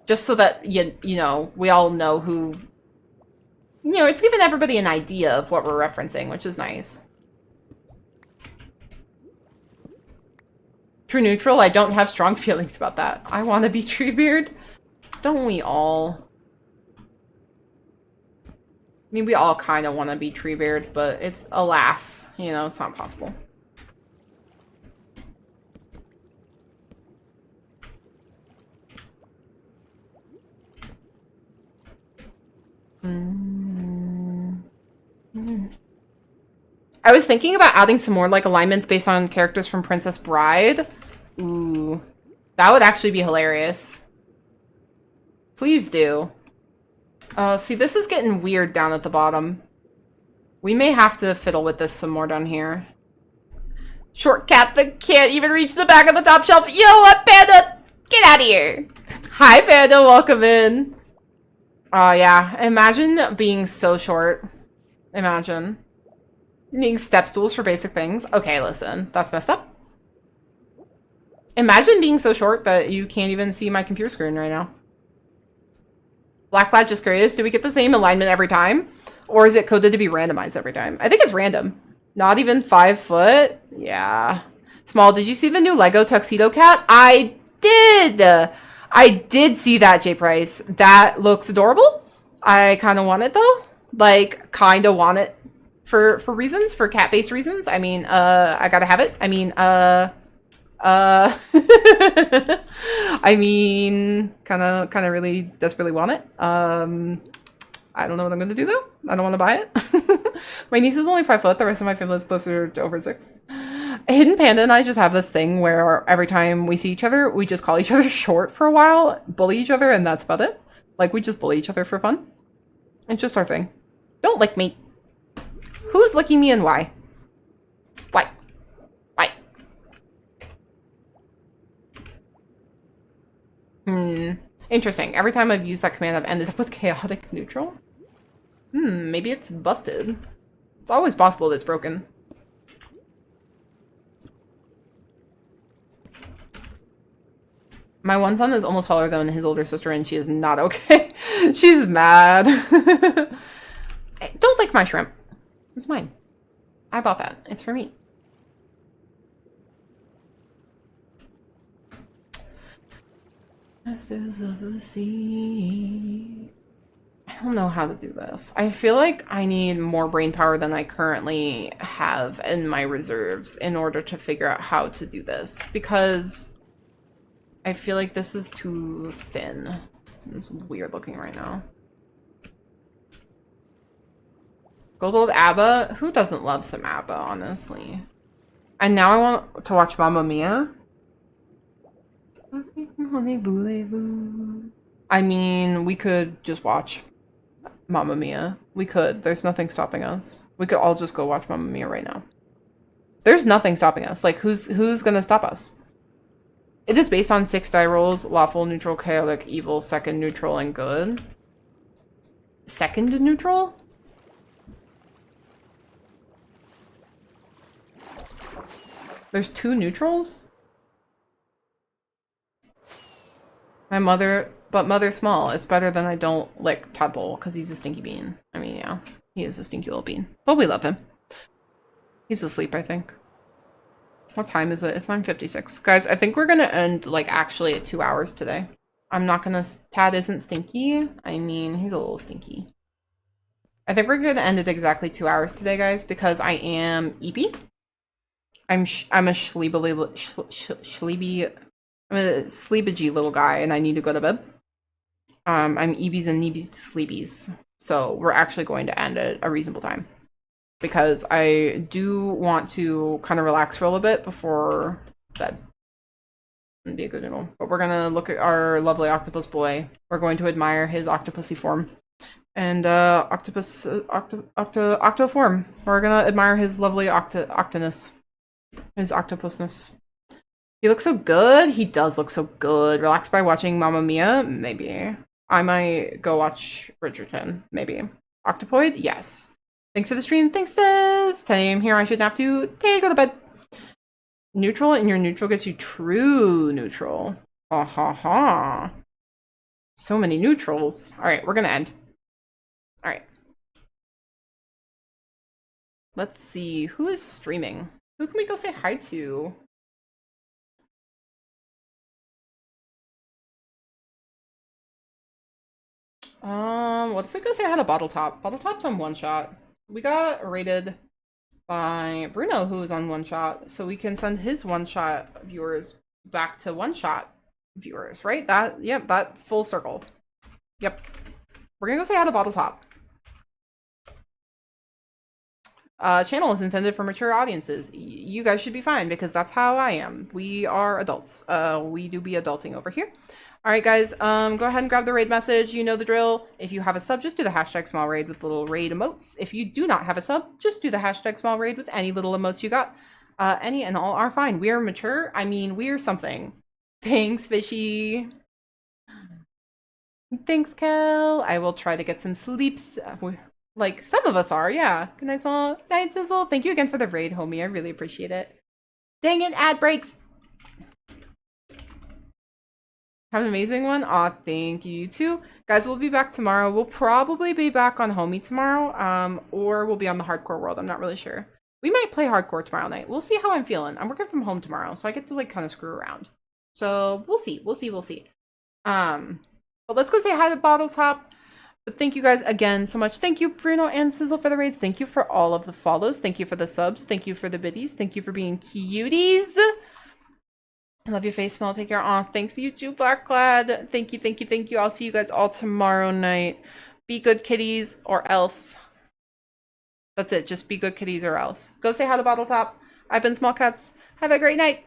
Just so that, you know, we all know who... You know, it's giving everybody an idea of what we're referencing, which is nice. True neutral, I don't have strong feelings about that. I want to be Treebeard. Don't we all? I mean, we all kind of want to be Treebeard, but it's, alas, you know, it's not possible. I was thinking about adding some more, like, alignments based on characters from Princess Bride. Ooh. That would actually be hilarious. Please do. See, this is getting weird down at the bottom. We may have to fiddle with this some more down here. Short cat that can't even reach the back of the top shelf. You know what, Panda? Get out of here. Hi, Panda. Welcome in. Oh, yeah. Imagine being so short. Imagine. Needing step stools for basic things. Okay, listen. That's messed up. Imagine being so short that you can't even see my computer screen right now. Blackclad, just curious, do we get the same alignment every time? Or is it coded to be randomized every time? I think it's random. Not even 5 foot? Yeah. Small, did you see the new Lego Tuxedo Cat? I did! I did see that, J. Price. That looks adorable. I kind of want it, though. Like, kind of want it for reasons, for cat-based reasons. I mean, I gotta have it. I mean, I mean, kind of really desperately want it. I don't know what I'm going to do, though. I don't want to buy it. My niece is only 5 foot. The rest of my family is closer to over 6. Hidden Panda and I just have this thing where every time we see each other, we just call each other short for a while, bully each other, and that's about it. Like, we just bully each other for fun. It's just our thing. Don't lick me. Who's licking me and why? Why? Why? Interesting. Every time I've used that command, I've ended up with chaotic neutral. Maybe it's busted. It's always possible that it's broken. My one son is almost taller than his older sister, and she is not okay. She's mad. Don't lick my shrimp. It's mine. I bought that. It's for me. Masters of the Sea. I don't know how to do this. I feel like I need more brain power than I currently have in my reserves in order to figure out how to do this, because I feel like this is too thin. It's weird looking right now. Good old ABBA? Who doesn't love some ABBA, honestly? And now I want to watch Mamma Mia. I mean, we could just watch Mamma Mia. We could. There's nothing stopping us. We could all just go watch Mamma Mia right now. There's nothing stopping us. Like, who's gonna stop us? It is based on 6 die rolls: lawful, neutral, chaotic, evil, second, neutral, and good. Second neutral? There's 2 neutrals? My mother, but mother small. It's better than I don't lick Tadpole because he's a stinky bean. I mean, yeah, he is a stinky little bean. But we love him. He's asleep, I think. What time is it? It's 9:56. Guys, I think we're gonna end, like, actually at 2 hours today. I'm not gonna... Tad isn't stinky. I mean, he's a little stinky. I think we're gonna end at exactly 2 hours today, guys, because I am eepy. I'm a sleepy little guy, and I need to go to bed. I'm EBs and Neebies sleepies. So we're actually going to end at a reasonable time, because I do want to kind of relax for a little bit before bed. It'd be a good noodle. But we're gonna look at our lovely octopus boy. We're going to admire his octopusy form. And octo form. We're gonna admire his lovely octoness. His octopusness. He looks so good. He does look so good. Relax by watching Mamma Mia? Maybe. I might go watch Bridgerton. Maybe. Octopoid? Yes. Thanks for the stream. Thanks, sis. 10 a.m. here. I should nap too. Okay, go to bed. Neutral, and your neutral gets you true neutral. Ha ha ha. So many neutrals. Alright, we're gonna end. Alright. Let's see. Who is streaming? Who can we go say hi to? What if we go say hi to Bottle Top? Bottle Top's on one shot. We got rated by Bruno, who is on one shot, so we can send his one shot viewers back to one shot viewers, right? Yep, that full circle. Yep. We're gonna go say hi to Bottle Top. Channel is intended for mature audiences. You guys should be fine, because that's how I am. We are adults. We do be adulting over here. All right, guys, go ahead and grab the raid message. You know the drill. If you have a sub, just do the hashtag small raid with little raid emotes. If you do not have a sub, just do the hashtag small raid with any little emotes you got. Any and all are fine. We are mature. I mean, we are something. Thanks, Fishy. Thanks, Kel. I will try to get some sleeps. Like, some of us are, yeah. Good night, Small. Night, Sizzle. Thank you again for the raid, homie. I really appreciate it. Dang it, ad breaks. Have an amazing one. Aw, thank you too. Guys, we'll be back tomorrow. We'll probably be back on Homie tomorrow, or we'll be on the Hardcore World. I'm not really sure. We might play Hardcore tomorrow night. We'll see how I'm feeling. I'm working from home tomorrow, so I get to, like, kind of screw around. So we'll see. We'll see. But let's go say hi to Bottle Top. But thank you guys again so much. Thank you, Bruno and Sizzle, for the raids. Thank you for all of the follows. Thank you for the subs. Thank you for the biddies. Thank you for being cuties. I love your face, Smell. Take care. Aw, thanks, you too, Blackclad. Thank you. I'll see you guys all tomorrow night. Be good kitties, or else. That's it. Just be good kitties, or else. Go say hi to Bottle Top. I've been SmoLCatzZ. Have a great night.